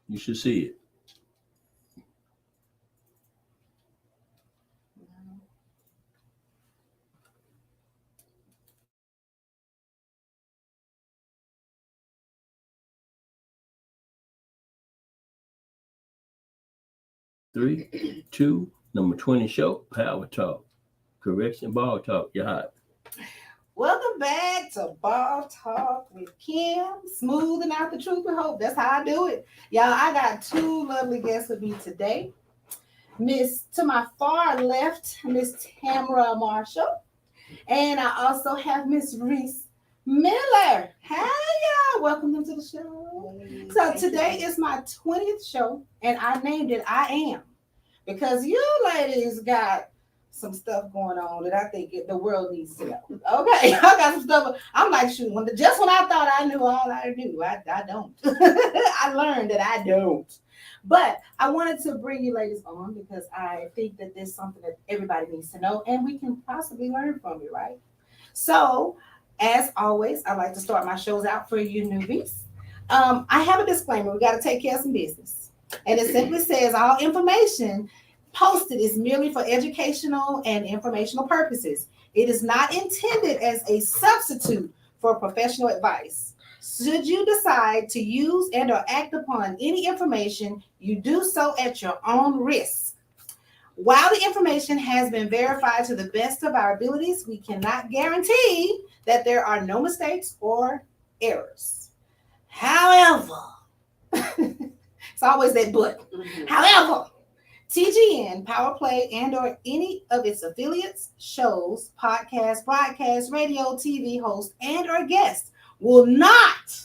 You should see it. Three, two, number 20 show, Power Talk. Correction, Ball Talk. You're hot. Welcome back to Ball Talk with Kim, smoothing out the truth and hope. That's how I do it. Y'all, I got two lovely guests with me today. Miss to my far left, Miss Tamara Marshall, and I also have Miss Reese Miller. Hey, y'all, welcome them to the show. So today is my 20th show, and I named it I Am because you ladies got some stuff going on that I think the world needs to know. Okay, I got some stuff. I'm like, shoot, just when I thought I knew all I knew, I don't. I learned that I don't. But I wanted to bring you ladies on because I think that there's something that everybody needs to know and we can possibly learn from you, right? So, as always, I like to start my shows out for you newbies. I have a disclaimer. We got to take care of some business. And it simply says all information posted is merely for educational and informational purposes. It is not intended as a substitute for professional advice. Should you decide to use and or act upon any information, you do so at your own risk. While the information has been verified to the best of our abilities, we cannot guarantee that there are no mistakes or errors. However, it's always that but. However, TGN, Power Play, and or any of its affiliates, shows, podcasts, broadcasts, radio, TV hosts, and or guests will not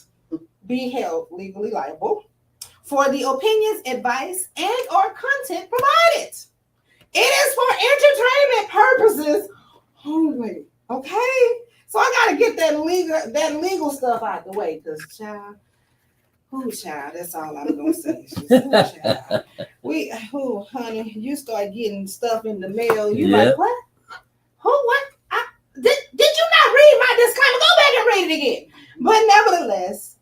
be held legally liable for the opinions, advice, and or content provided. It is for entertainment purposes only. Okay? So I gotta get that legal stuff out the way, because child, that's all I'm gonna say. Child. Honey, you start getting stuff in the mail. You like, what? What? Did you not read my disclaimer? Go back and read it again. But nevertheless,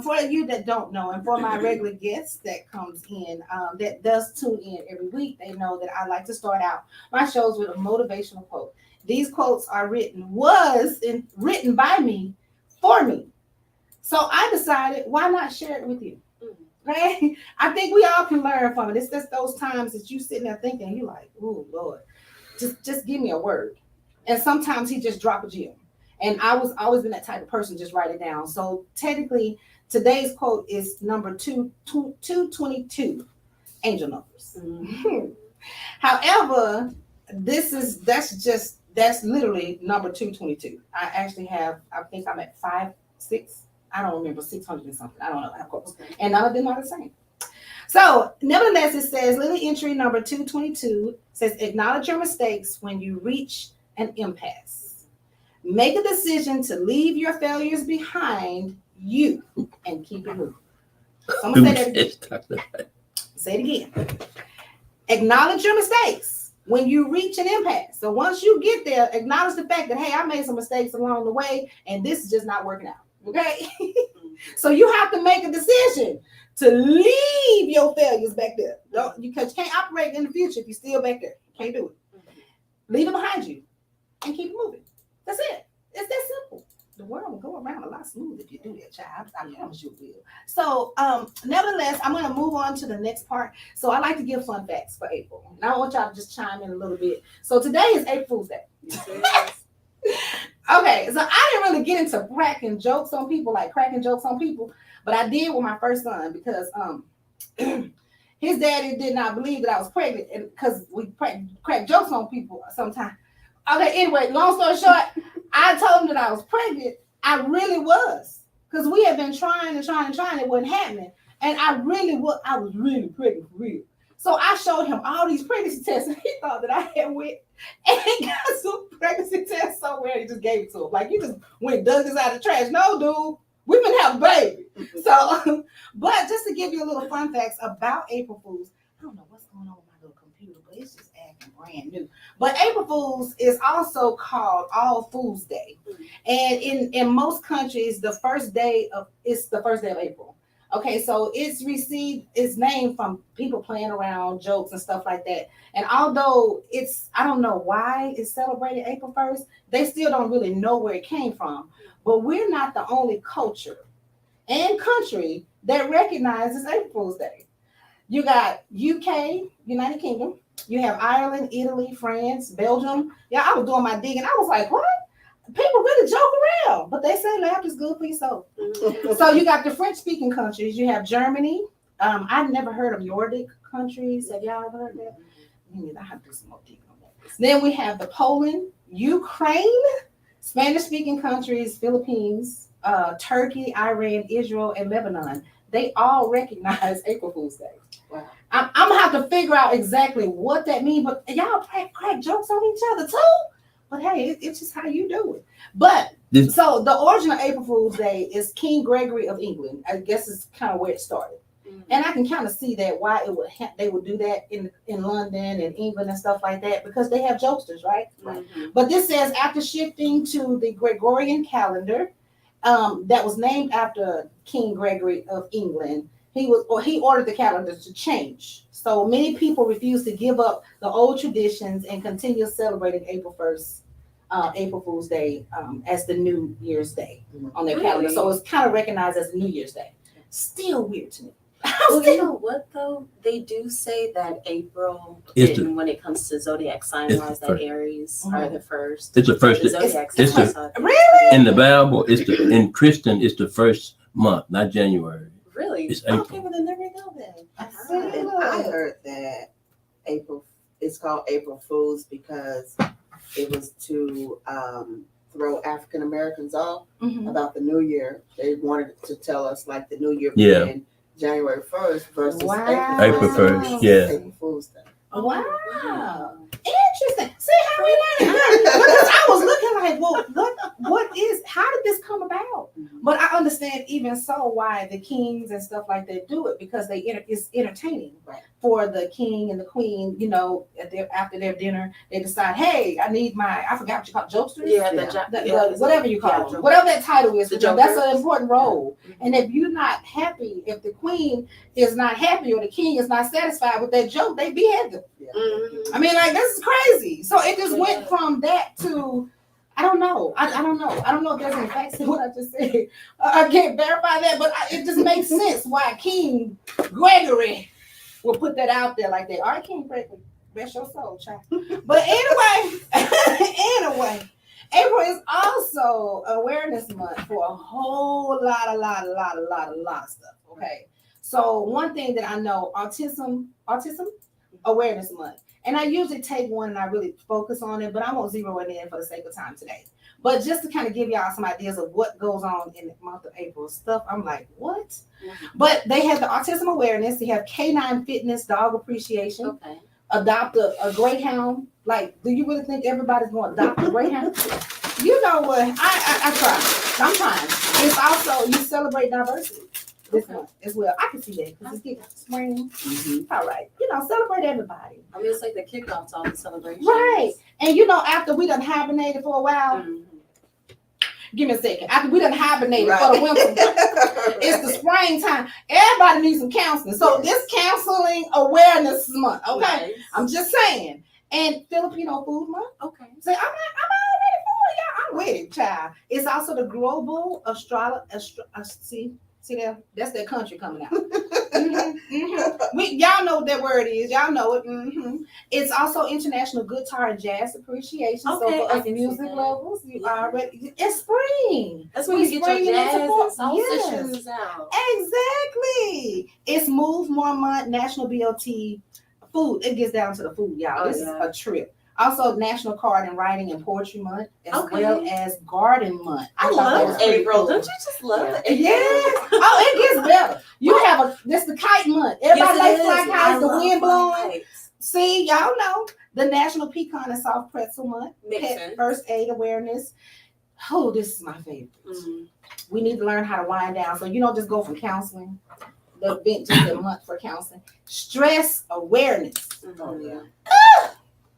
for you that don't know, and for my regular guests that comes in, that does tune in every week, they know that I like to start out my shows with a motivational quote. These quotes are written by me for me. So I decided, why not share it with you? Okay? I think we all can learn from it. It's just those times that you sitting there thinking, you like, oh Lord, just give me a word. And sometimes he just drop a gem. And I was always been that type of person, just write it down. So technically, today's quote is number 222, angel numbers. Mm-hmm. However, that's literally number 222. I actually have, I think I'm at 6. I don't remember, 600 and something. I don't know how close. And none of them are the same. So, nevertheless, it says, little entry number 222 says, acknowledge your mistakes when you reach an impasse. Make a decision to leave your failures behind you and keep it moving. So I'm going to say that again. Say it again. Acknowledge your mistakes when you reach an impasse. So once you get there, acknowledge the fact that, hey, I made some mistakes along the way, and this is just not working out. Okay? So you have to make a decision to leave your failures back there. Because you can't operate in the future if you're still back there. Can't do it. Leave it behind you and keep moving. That's it. It's that simple. The world will go around a lot smoother if you do that, child. I promise you will. So, nevertheless, I'm going to move on to the next part. So, I like to give fun facts for April. And I want y'all to just chime in a little bit. So, today is April Fool's Day. Okay, so I didn't really get into cracking jokes on people, but I did with my first son because his daddy did not believe that I was pregnant, and because we crack jokes on people sometimes. Okay, anyway, long story short, I told him that I was pregnant. I really was, because we had been trying, it wasn't happening, and I was really pregnant for real. So I showed him all these pregnancy tests, and he thought that I had went and he got some pregnancy tests somewhere. He just gave it to him. Like, you just went and dug this out of the trash. No, dude, we've been having a baby. So, but just to give you a little fun facts about April Fools, I don't know what's going on with my little computer, but it's just acting brand new. But April Fools is also called All Fools Day. And in most countries, it's the first day of April. Okay, so it's received its name from people playing around, jokes and stuff like that. And although I don't know why it's celebrated April 1st, they still don't really know where it came from. But we're not the only culture and country that recognizes April Fool's Day. You got UK, United Kingdom. You have Ireland, Italy, France, Belgium. Yeah, I was doing my digging. I was like, what? People really joke around, but they say laughter is good for your soul. So you got the French-speaking countries. You have Germany. I've never heard of Nordic countries. Have y'all ever heard that? I have to do some more digging on that. Then we have the Poland, Ukraine, Spanish-speaking countries, Philippines, Turkey, Iran, Israel, and Lebanon. They all recognize April Fool's Day. Wow. I'm gonna have to figure out exactly what that means, but y'all crack jokes on each other too. But hey, it's just how you do it. But so the origin of April Fool's Day is King Gregory of England. I guess it's kind of where it started. Mm-hmm. And I can kind of see that why they would do that in London and England and stuff like that, because they have jokesters, right? Mm-hmm. But this says after shifting to the Gregorian calendar, that was named after King Gregory of England, he ordered the calendar to change. So many people refused to give up the old traditions and continue celebrating April 1st, April Fool's Day, as the New Year's Day on their calendar. So it's kind of recognized as New Year's Day. Still weird to me. Well, you know what though? They do say that April, when it comes to zodiac sign-wise, that Aries are the first. It's the first. Really? In the Bible, in Christian, it's the first month, not January. Really? It's April. Okay, well then there we go then. I heard that April is called April Fools because it was to throw African Americans off about the New Year. They wanted to tell us like the New Year began January 1st versus April 1st. Yeah. April Fool's Day. Wow. Interesting. See how we learned it? Because I was looking like, well, how did this come about? But I understand even so why the kings and stuff like that do it, because it's entertaining for the king and the queen. You know, after their dinner, they decide, hey, I forgot what you call it, jokesters. Whatever you call them, whatever that title is. That's an important role. And if you're not happy, if the queen is not happy or the king is not satisfied with that joke, they behead them. I mean, like, this is crazy. So it just went from that to, I don't know. I don't know. I don't know if there's any facts to what I just said. I can't verify that, but it just makes sense why King Gregory will put that out there like that. All right, King Gregory, rest your soul, child. But anyway, April is also awareness month for a whole lot of stuff. Okay, so one thing that I know, autism awareness month. And I usually take one and I really focus on it, but I won't zero it in for the sake of time today. But just to kind of give y'all some ideas of what goes on in the month of April stuff, I'm like, what? Mm-hmm. But they have the autism awareness. They have canine fitness, dog appreciation. Okay. Adopt a greyhound. Like, do you really think everybody's going to adopt a greyhound? You know what? I try. Sometimes. It's also, you celebrate diversity this month as well. I can see that because it's getting spring. Mm-hmm. All right. You know, celebrate everybody. I mean, it's like the kickoff to all the celebrations. Right. And you know, after we done hibernated for a while, give me a second. After we done hibernated for the winter, it's the springtime. Everybody needs some counseling. So this counseling awareness month, okay? Nice. I'm just saying. And Filipino food month. Okay. So I'm already for y'all. I'm with it, child. It's also the global See there? That's that country coming out. Y'all know what that word is. Y'all know it. It's also International Guitar and Jazz Appreciation. Okay, so for us music lovers, it's spring. That's when you get your jazz and salsa shoes out. Exactly. It's Move More Month, National BLT food. It gets down to the food, y'all. This is a trip. Also, National Card and Writing and Poetry Month, as well as Garden Month. I love April. Cool. Don't you just love it? Yeah. Oh, it gets better. You have this the Kite Month. Everybody likes fly kites, the wind blowing. See, y'all know the National Pecan and Soft Pretzel Month. Pet First Aid Awareness. Oh, this is my favorite. We need to learn how to wind down. So you don't just go from counseling. Just a month for counseling. Stress awareness. Oh yeah.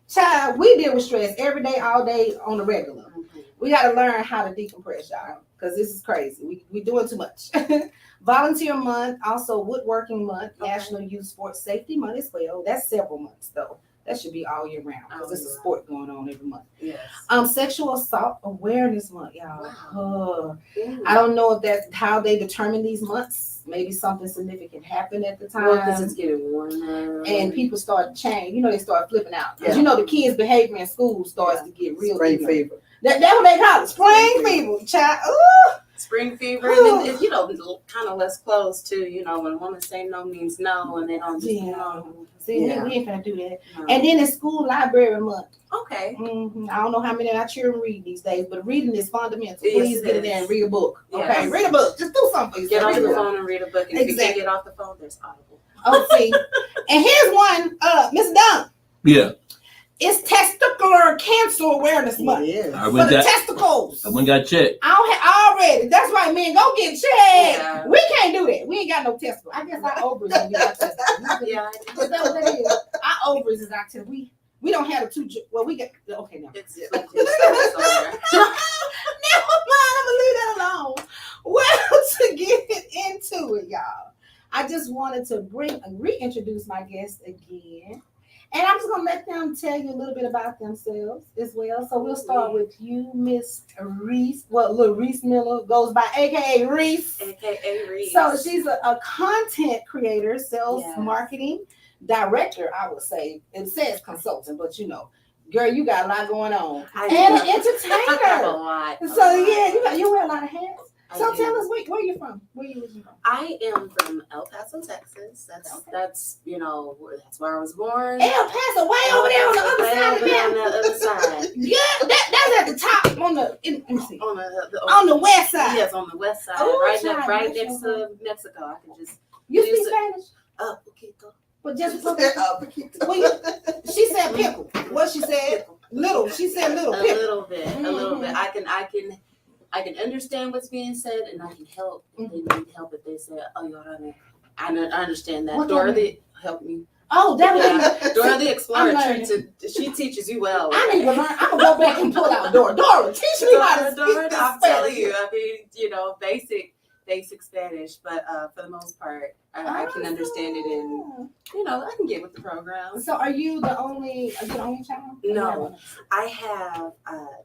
Child, we deal with stress every day, all day on the regular. We got to learn how to decompress, y'all, because this is crazy. We doing too much. Volunteer month, also woodworking month, Okay. National Youth Sports Safety Month as well. That's several months though. That should be all year round because All there's a year sport going on every month. Yes. Sexual assault awareness month, y'all. Wow. I don't know if that's how they determine these months. Maybe something significant happened at the time. Well, because it's getting warmer. And people start change, they start flipping out. Because Yeah. the kids' behavior in school starts to get real. Spring fever. That's what they call it. Spring fever, child. Ooh. Spring fever, and then it's, kind of less clothes too. When a woman say no means no, and they don't just, See, Yeah. we ain't gonna do that. no. And then it's school library month. Okay. I don't know how many of our children read these days, but reading is fundamental. Yes, Please it get in there is. and read a book. Yes. Okay, read a book. Just do something for Get yourself. off Read the a book. phone and read a book, and if you Exactly. can't get off the phone, there's Audible. Oh, see. And here's one, Miss Dunn. Yeah. It's testicular cancer awareness month. It is. I For went the got testicles. I went got checked. I don't have already. That's right, man. Go get checked. Yeah. We can't do that. We ain't got no testicles. I guess our ovaries don't get our testicles. Yeah, Is that what that is? Our ovaries is our testicles. We don't have the two. Well, we got. Okay, now. it's somewhere. Never mind. I'm gonna leave that alone. Well, to get into it, y'all, I just wanted to reintroduce my guest again. And I'm just gonna let them tell you a little bit about themselves as well. So we'll start with you, Miss Reese. Well, little Reese Miller goes by AKA Reese. AKA Reese. So she's a content creator, sales Yes. marketing director, I would say. It says consultant, but girl, you got a lot going on. I And do. an I have a entertainer. lot. So yeah, you wear a lot of hats. I So do. tell us where you from? Where you originally from? I am from El Paso, Texas. That's Okay. that's where I was born. El Paso, way over there on the other Way side of over there on the the other side. Yeah, that's at the top on the. Let me see. On On the west side. Yes, on the west side, Oh, right child, right that's next your to Mexico. I can just You speak Yes. Spanish? poquito. But just Well, she said pickle. What she said? Little. She said little A pickle. little bit, a little bit. Mhm. I can understand what's being said, and I can help if they need help. If they say, "Oh, you're on it," I understand that. What that Dorothy, help me. Oh, that was. Yeah. Dora the Explorer, I'm learning. she teaches you well. I need to learn. I'm gonna go back and pull out Dora. Dora, teach me how to speak Dora, this I'm Spanish. telling you. I mean, basic Spanish, but for the most part, I can understand it, and I can get with the program. So, are you the only child? No. I have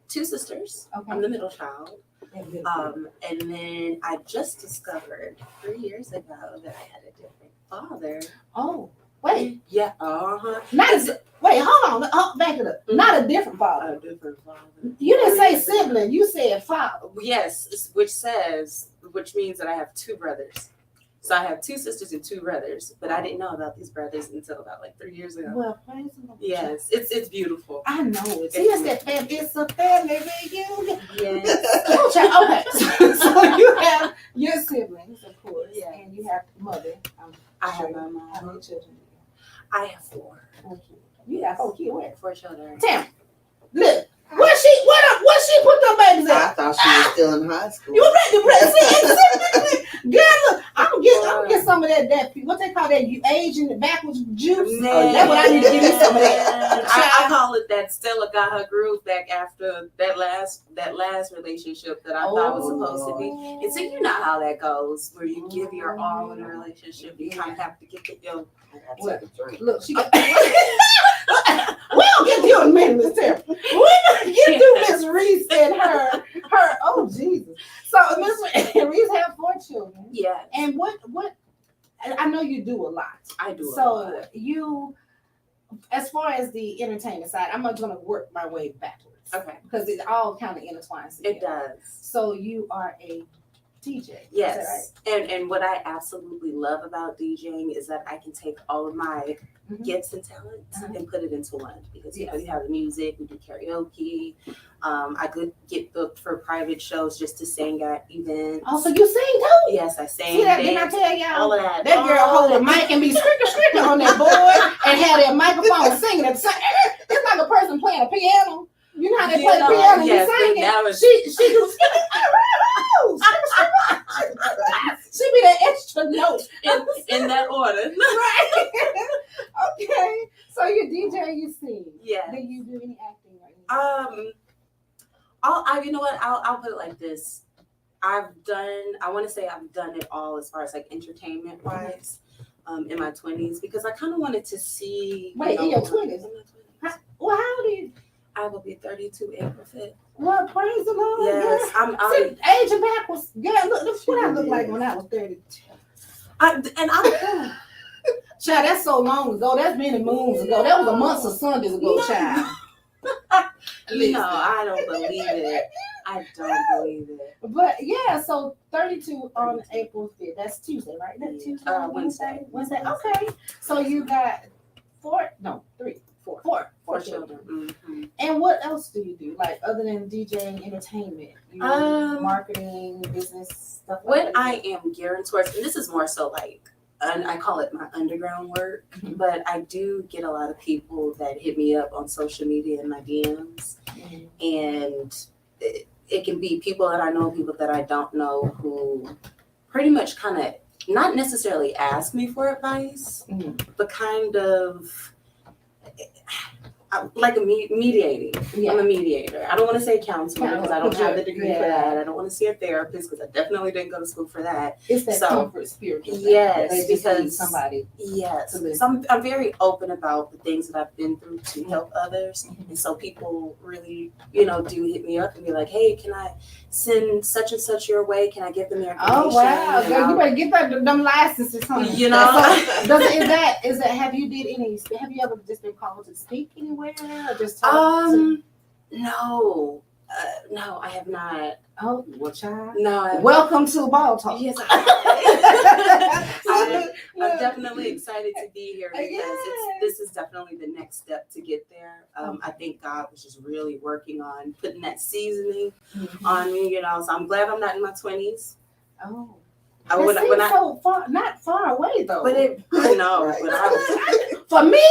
2 sisters. Okay. I'm the middle child. And then I just discovered 3 years ago that I had a different father. Oh, wait. Yeah. Wait. Hold on. Back it up. Mhm. Not a different father. A different father. You didn't 3 say years ago. sibling. You said father. Yes, which means that I have 2 brothers. So I have 2 sisters and 2 brothers, but I didn't know about these brothers until about 3 years ago. Well, praise the Lord. Yes, it's beautiful. I know it. See, it's that family. It's a family reunion. Yes. Oh, child. Okay. So you have your siblings, of course, Yeah. and you have mother. I have my How mom. many children? I have 4. You got 4 kids. Where? 4 children. Tam, look. What she put them babies I at? thought she was still in high school. You ready? See, girl, look, I'm gonna get some of that what they call that Asian backwards juice. That's what I need to give me some of that. I call it that Stella got her groove back after that last relationship that I thought was supposed to be. And so you know how that goes, where you give your all in a relationship, you kind of have to get your. I gotta take a drink. Look, she got. We'll get you in a minute, Miss Terry. We're gonna get through Miss Reese and her. Oh Jesus! So Miss Reese have 4 children. Yes, And what? I know you do a lot. I do. So you, as far as the entertainment side, I'm not gonna work my way backwards. Okay. Because it all kind of intertwines together. It does. So you are a DJ. Yes. Is that And what I absolutely love about DJing is that I can take all of my Mhm. gifts and talents Uh-huh. and put it into one, because Yes. we have the music, we do karaoke. I could get booked for private shows just to sing at events. Oh, so you sing too? Yes, I sang. See that? Didn't I dance, tell y'all? all of that. That girl hold a mic and be scricker on that board and have that microphone singing at the same. It's like a person playing a piano. You know how they play the piano and yes, you but singing. now it's She do. She be the extra note. in that order. Right. Okay. So you DJ, you sing. Yeah. Do you do any acting right now? You know what? I'll put it like this. I want to say I've done it all as far as like entertainment wise, in my 20s, because I kind of wanted to see. Wait, in your 20s? In my 20s. Well, how do you? I will be 32 April 5th. Well, praise the Lord. Yes, girl. I'm Aging backwards. Yeah, look what I look like when I was 32. I'm Child, that's so long ago. That's many moons ago. That was a month of Sundays ago, No. child. no, I don't believe it. I don't believe it. But yeah, so 32 on April 5th. That's Tuesday, right? That's Tuesday. Wednesday. Wednesday. Okay. So you got four children. Mm-hmm. And what else do you do? Like other than DJing, entertainment, you marketing, business stuff. What like I am gearing towards, and this is more so like, I call it my underground work, but I do get a lot of people that hit me up on social media in my DMs, and it can be people that I know, people that I don't know, who pretty much kind of not necessarily ask me for advice, but kind of like a mediating. Yeah. I'm a mediator. I don't want to say counselor because I don't have the degree for Yeah. that. I don't want to say a therapist because I definitely didn't go to school for that. It's that So, comfort spiritual thing. yes, They just need because- somebody. Yes, To listen. so I'm very open about the things that I've been through to help others, and so people really, do hit me up and be like, "Hey, can I send such and such your way? Can I give them your information?" Oh wow, And girl, you I'll- better get them licenses, honey. You know? So, is that have you ever just been called to speak anywhere or just talk to, No, I have not. oh well, child. No, I Welcome to Ball Talk. Yes, I'm definitely excited to be here because this is definitely the next step to get there. I think God was just really working on putting that seasoning on me, so I'm glad I'm not in my 20s. Oh, When I so far, not far away though. but it no, Right. but I For me,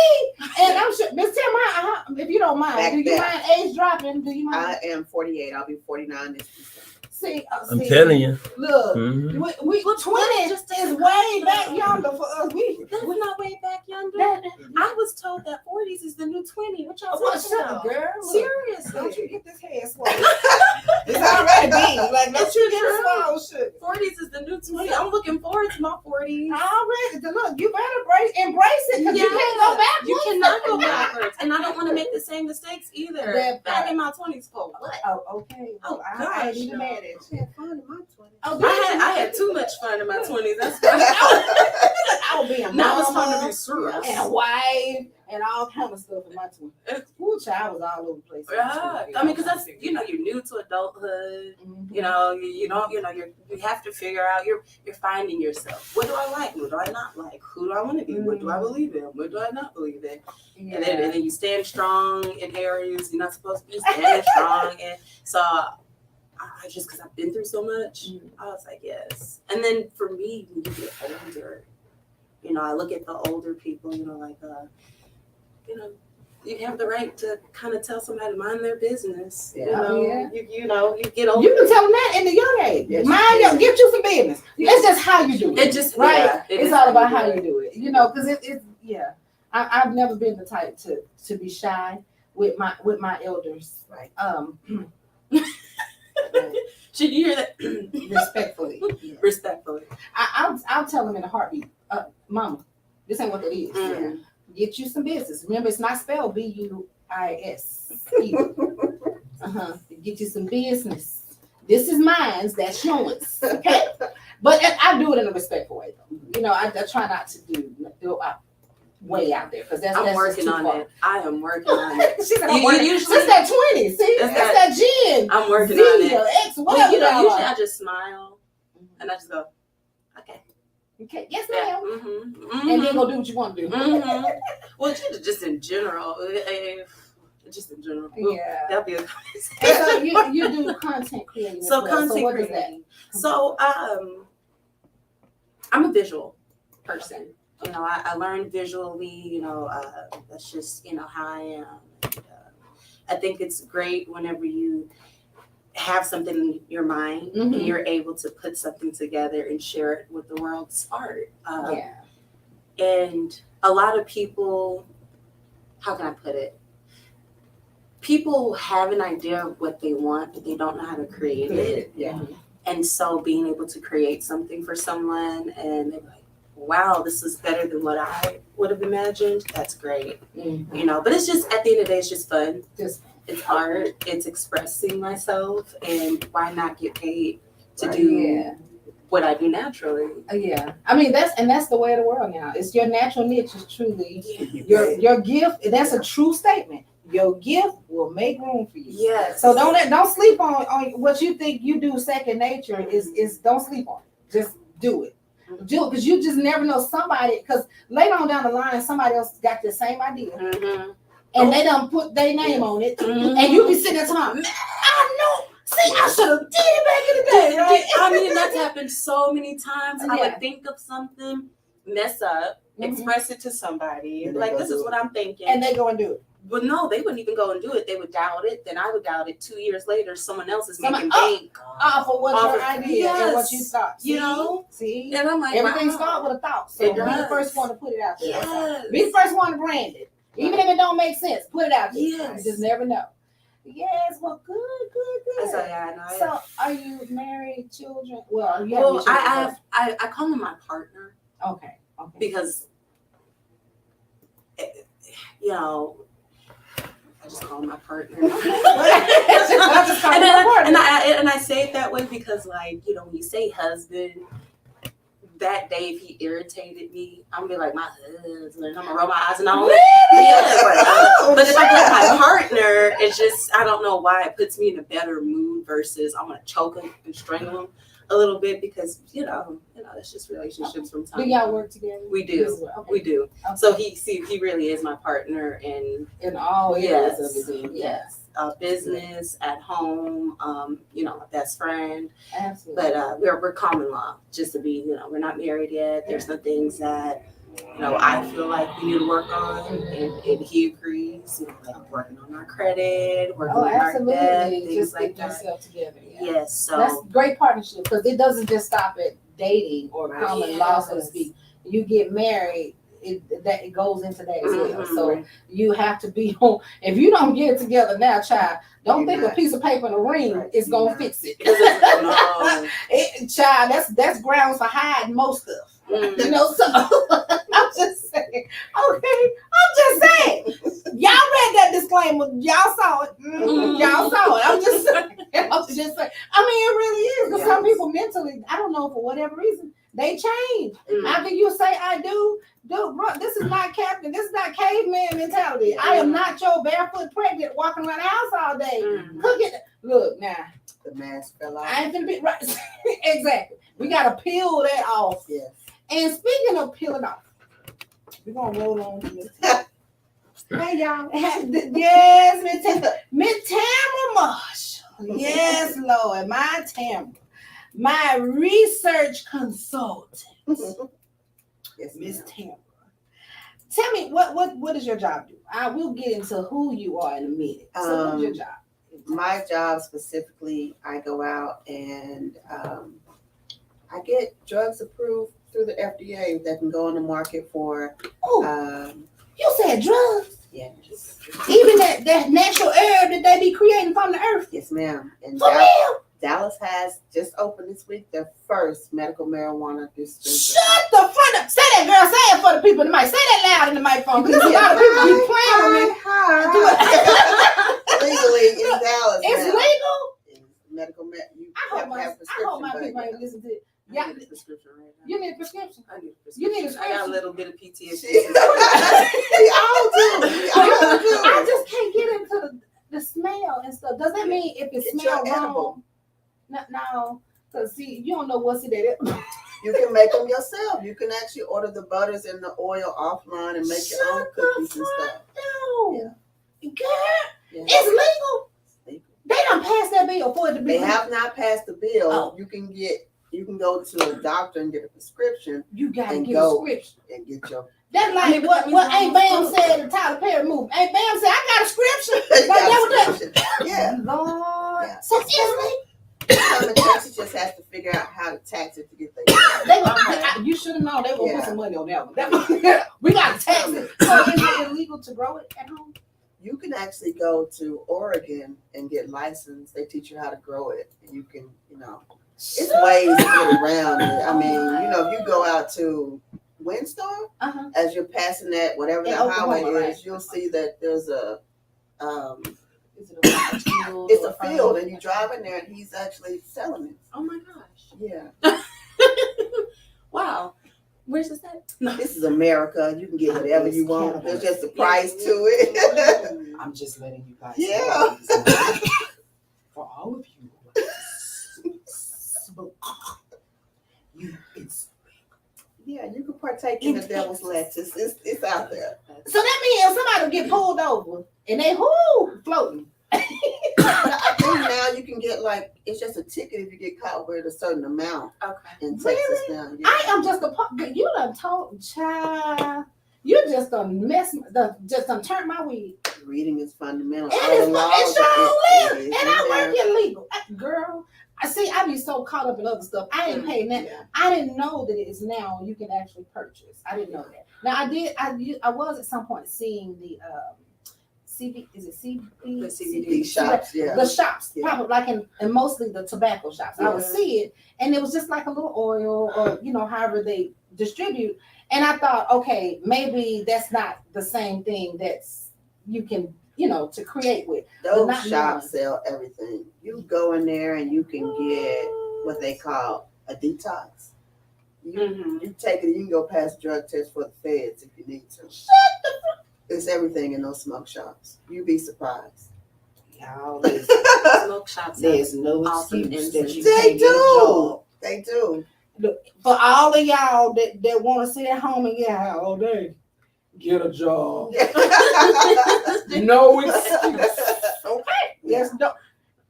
and I'm sure, Miss Tim, if you don't mind, Back do you then. mind age dropping? Do you mind? I am 48. I'll be 49 this December. I'm telling you. Look, Mhm. we 20 just is way back yonder for us. that's not way back yonder. That, I was told that 40s is the new 20. What y'all well, talking shut about? up, girl. Look, Seriously. don't you get this head swollen? It's already big. Like, don't you get True. swallowed, sugar. 40s is the new 20. I'm looking forward to my 40s. Already, look, you better embrace it because you can't go back. You cannot go backwards. And I don't want to make the same mistakes either. That Back part. in my 20s for what? Oh, okay. Oh, I gosh, ain't even no. mad at you. I had fun in my 20s. Oh, I had too much fun in my 20s. That's why. I was being Now it's mama time to be serious. and a wife and all kind of stuff in my 20s. Ooh, child was all over the place. in my Yeah, 20s. I mean, because that's you're new to adulthood. Mhm. You don't you have to figure out you're finding yourself. What do I like? What do I not like? Who do I want to be? What do I believe in? What do I not believe in? Yeah. And then you stand strong in areas you're not supposed to be standing strong in. So I just because I've been through so much, I was like, yes. And then for me, when you get older, I look at the older people, you have the right to kind of tell somebody to mind their business. Yeah. You get older. You can tell them that in the young age. Yes, Mind you them, get you some business. It's just how you do it. It just right. yeah, it It's is all about how do you it. do it. Because it's yeah. I've never been the type to be shy with my elders. Right. Should you hear that? Respectfully. Respectfully. I'll tell them in a heartbeat. Mama, this ain't what that is. Mm. Get you some business. Remember, it's not spelled BUIS. Get you some business. This is mine. That's yours. Okay. But I do it in a respectful way, though. I try not to do way out there because that's I'm just working too on far. it. I am working on it. She said, You- I'm working. you usually- Since that 20, see? That's That's that Gen. I'm working Z on it. or X, Well, whatever. y'all usually are. I just smile and I just go, okay. Okay. Yes, Yeah. ma'am. Mm-hmm. And then go do what you want to do. Mm-hmm. Well, just in general. Just in general. Ooh, Yeah. that'll be a And so you do content creating. So as well. content what is that? creating. So I'm a visual person. I learned visually. That's just how I am. And, I think it's great whenever you have something in your mind and Mhm. you're able to put something together and share it with the world's art. Yeah. And a lot of people, how can I put it? people have an idea of what they want, but they don't know how to create it. Yeah. And so being able to create something for someone and they're like, wow, this is better than what I would have imagined, that's great. You know, but it's just, at the end of the day, it's just fun. Just It's art, it's expressing myself, and why not get paid to Right. do yeah. what I do naturally? Yeah, I mean that's the way of the world now. It's your natural niche is truly your gift. That's a true statement. Your gift will make room for you. Yes. So don't sleep on what you think you do second nature. Is don't sleep on it. Just do it. Do it because you just never know somebody. Because later on down the line, somebody else got the same idea Mhm. and they done put their name on it, Mhm. and you be sitting there talking, man, I know. See, I should have did it back in the day, right? I mean, that's happened so many times. I Yeah. would think of something, mess up, Mhm. express it to somebody, And they like, go this do is it. what I'm thinking. And they go and do it. But no, they wouldn't even go and do it. They would doubt it. Then I would doubt it. 2 years later, someone else is making bank. Off of what your Off of- idea and what yes. you thought. You know? See? And I'm like, Everything wow. starts with a thought. So It be the does. first one to put it out there. Yes. Be the first one to brand it. Even if it don't make sense, put it out there. Yes. You just never know. Yes, well, good. So yeah, I know. So are you married, children? Well, you have Well, your children I call him my partner first. Okay. because, you know, I just call him my partner. I just call him my partner. And I say it that way because, like, you know, when you say husband, that day if he irritated me, I'm gonna be like, my husband. I'm gonna roll my eyes and all. Really? But if I'm with my partner, it's just, I don't know why it puts me in a better mood versus I want to choke him and strangle him a little bit because, you know, it's just relationships from time. Do y'all work together? We do. As well? Okay. We do. Okay. So he really is my partner in In all areas of yes, it. yes. Business, at home, you know, my best friend. Absolutely. But we're common law, just to be, you know, we're not married yet. There's some things that, you know, I feel like we need to work on, and he agrees. You know, like working on our credit, working Oh, on our absolutely. debt, things Just like get that. yourself together. Yeah. Yes, so That's great partnership because it doesn't just stop at dating or Right. common law, so to Yes. speak. You get married, it goes into that as well. Mhm. So you have to be on. If you don't get it together now, child, don't You're think not. a piece of paper and a ring Right. is You're gonna not. fix it. because it's, no. Child, that's grounds for hiding most stuff. Mm. You know, so I'm just saying. Okay, I'm just saying. Y'all read that disclaimer. Y'all saw it. Y'all saw it. I'm just saying. I'm just saying. I mean, it really is because some Yes. people mentally, I don't know, for whatever reason, they change. Mm. After you say I do, bro, this is not captain. This is not caveman mentality. I am not your barefoot pregnant walking around the house all day. Mm. Cooking. Look now, The mask fell off. I ain't gonna be right. Exactly. We gotta peel that off. Yes. And speaking of peeling off, we're gonna roll on to this. Hey y'all. Yes, Miss Tamara Marshall. Yes, Lord. My Tamara. My research consultant. Yes, Miss ma'am. Tamara. Tell me what does your job do? I will get into who you are in a minute. So what's your job? My job specifically, I go out and I get drugs approved through the FDA that can go on the market for Oh, you said drugs. yes, Even that natural herb that they be creating from the earth. yes, ma'am. And For real? Dallas has just opened this week their first medical marijuana dispensary. Shut the front up. Say that, girl. Say it for the people in the mic. Say that loud in the microphone. Because a lot of people be playing with me. Legally in Dallas. It's now. legal. It's medical you I have hope to have my prescription. people ain't listen to it. I Yeah, need a prescription right now. you need a prescription. I need a prescription. You need a I got a prescription. little bit of PTSD. We all do. We all do. I just can't get into the smell and stuff. Does that mean if it It's smells your wrong? edible. No, because see, you don't know what's in it. You can make them yourself. You can actually order the butters and the oil offline and make your own Shut the cookies and front stuff. door. Girl, Yeah. it's legal. Legal. They done passed that bill for it to be They legal. have not passed the bill. Oh. You can go to a doctor and get a prescription You gotta and get go. a scription. and get your That's like I mean, but what that what means Aunt Bam said in Tyler Perry movie. Aunt Bam said, I got a scripture. Like that was that. Yeah. Lord. Yeah. So it's legal. The Texas just has to figure out how to tax it to get the They gonna, you should have known they were gonna Yeah. put some money on that one. We got to tax it. So is it illegal to grow it at home? you can actually go to Oregon and get licensed. They teach you how to grow it, and you can, it's ways to get around it. I mean, if you go out to Windstorm, Uh-huh. as you're passing that, whatever In the highway Oklahoma, is, right. you'll see that there's Is it a field? it's or a field, and you drive in there, and he's actually selling it. Oh my gosh. Yeah, Wow. Where's this at? this is America. You can get whatever you It's want. cannabis. There's just a price to it. I'm just letting you guys Yeah. know this. For all of you who like to smoke, it's Yeah, you can partake in the devil's lettuce. It's out there. so that means somebody will get pulled over and they floating. But I think now you can get it's just a ticket if you get caught with a certain amount Okay. in Texas now. Yeah. I am just you done told child. You just done turn my weed. Reading is fundamental. And All the it's laws sure are- live. it And is I in work there. illegal. Girl, I be so caught up in other stuff. I ain't paying that. Yeah. I didn't know that it's now you can actually purchase. I didn't know that. Now I was at some point seeing the CB, is it CB? The CBD These shops, yeah. The shops, Yeah. probably like in mostly the tobacco shops. I would Yeah. see it, and it was just like a little oil, or however they distribute. And I thought, okay, maybe that's not the same thing that's you can, to create with. Those not shops sell everything. You go in there and you can get what they call a detox. You take it, you can go pass a drug test for the feds if you need to. It's everything in those smoke shops. You'd be surprised. Y'all, Smoke shops. there's no Awesome excuse that you incense. They can't get a job. do. They do. For all of y'all that want to sit at home and get high all day, get a job. No excuse. Okay. Yes, no.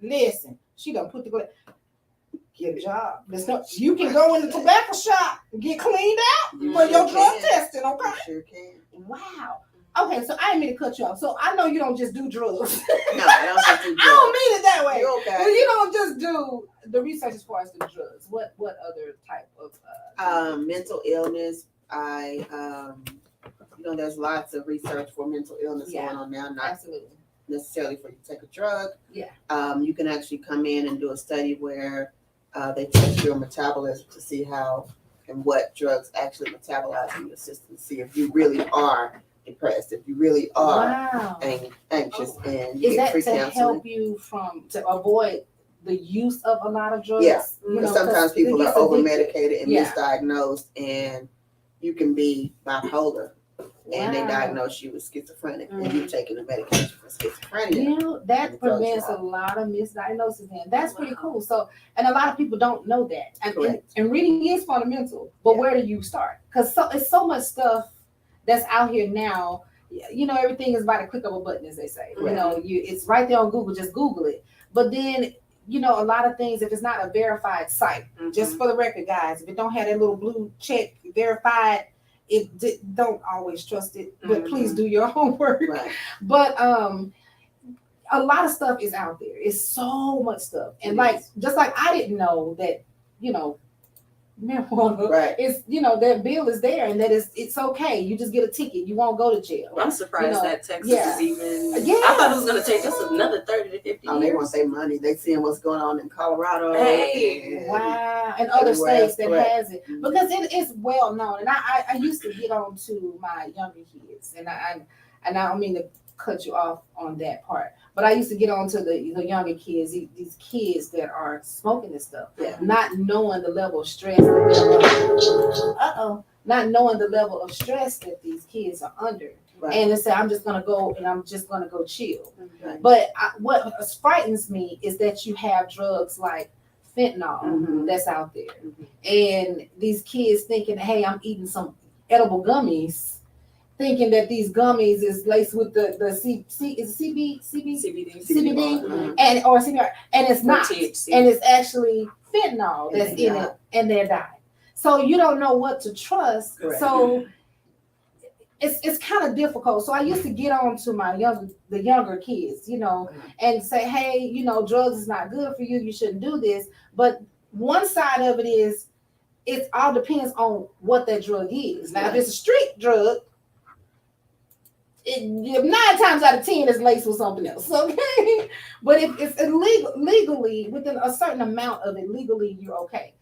Listen, she done put the get a job. There's no. You can go in the tobacco shop and get cleaned out You for your sure drug can. testing. Okay. You sure can. Wow. Okay, so I didn't mean to cut you off. So I know you don't just do drugs. No, I don't have to do I don't mean it that way. You're Well, okay. you don't just do the research as far as the drugs. What other type of Mental illness. There's lots of research for mental illness Yeah. going on now, not absolutely. necessarily for you to take a drug. Yeah. You can actually come in and do a study where they test your metabolism to see how and what drugs actually metabolize in your system. See if you really are depressed, if you really are Wow. anxious, and you Is get that free to counseling. help you to avoid the use of a lot of drugs? Yeah. You know, Sometimes 'cause people it are gets over addictive. medicated and Yeah. misdiagnosed, and you can be bipolar. And they Wow. diagnose you with schizophrenic, and you're taking the medication for schizophrenia. Yeah, that And it throws you prevents a off. lot of misdiagnoses. Then that's pretty Wow. cool. So, and a lot of people don't know that. And Correct. reading is fundamental, but Yeah. where do you start? Because it's so much stuff that's out here now. Everything is by the click of a button, as they say. Right. It's right there on Google. Just Google it. But then, a lot of things, if it's not a verified site, just for the record, guys, if it don't have that little blue check verified, don't always trust it. But please do your homework. Right. But a lot of stuff is out there. It's so much stuff, and just like I didn't know that, marijuana Right. is, that bill is there, and that it's okay. You just get a ticket. You won't go to jail. I'm surprised that Texas yeah. is even. Yeah. I thought it was going to take us another 30 to 50 Oh, they want years. their money. They seeing what's going on in Colorado. Hey, and- Wow, and other Everywhere states that correct. has it, Mhm. because it is well known. And I used to get on to my younger kids, and I don't mean to cut you off on that part, but I used to get on to the younger kids, these kids that are smoking this stuff, Yeah. not knowing the level of stress that not knowing the level of stress that these kids are under. Right. And they say, I'm just gonna go chill. Right. But what frightens me is that you have drugs like fentanyl Mhm. that's out there, Mhm. and these kids thinking, "Hey, I'm eating some edible gummies," thinking that these gummies is laced with the CBD CBD. Mhm. and or CBR, and it's not, THC. and it's actually fentanyl that's It's in not. it, and they're dying. So you don't know what to trust. Correct. So it's kind of difficult. So I used to get on to the younger kids, and say, hey, drugs is not good for you. You shouldn't do this. But one side of it is, it all depends on what that drug is. Now, if it's a street drug, 9 times out of 10 is laced with something else. Okay, but if it's illegal, legally within a certain amount of it, legally you're okay.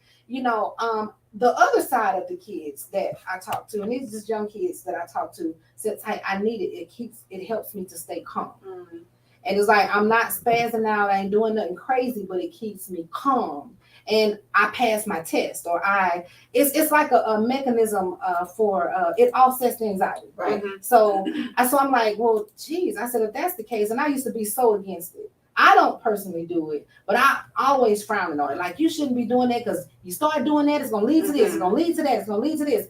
The other side of the kids that I talk to, and these just young kids that I talk to, says, "Hey, I need it. It helps me to stay calm." Mm. And it's like I'm not spazzing out, I ain't doing nothing crazy, but it keeps me calm. And I pass my test, or it's like a mechanism for it offsets the anxiety, right? Mhm. So I'm like, well, geez, I said, if that's the case, and I used to be so against it. I don't personally do it, but I always frowning on it. Like, you shouldn't be doing that, because you start doing that, it's gonna lead to this, it's gonna lead to that, it's gonna lead to this,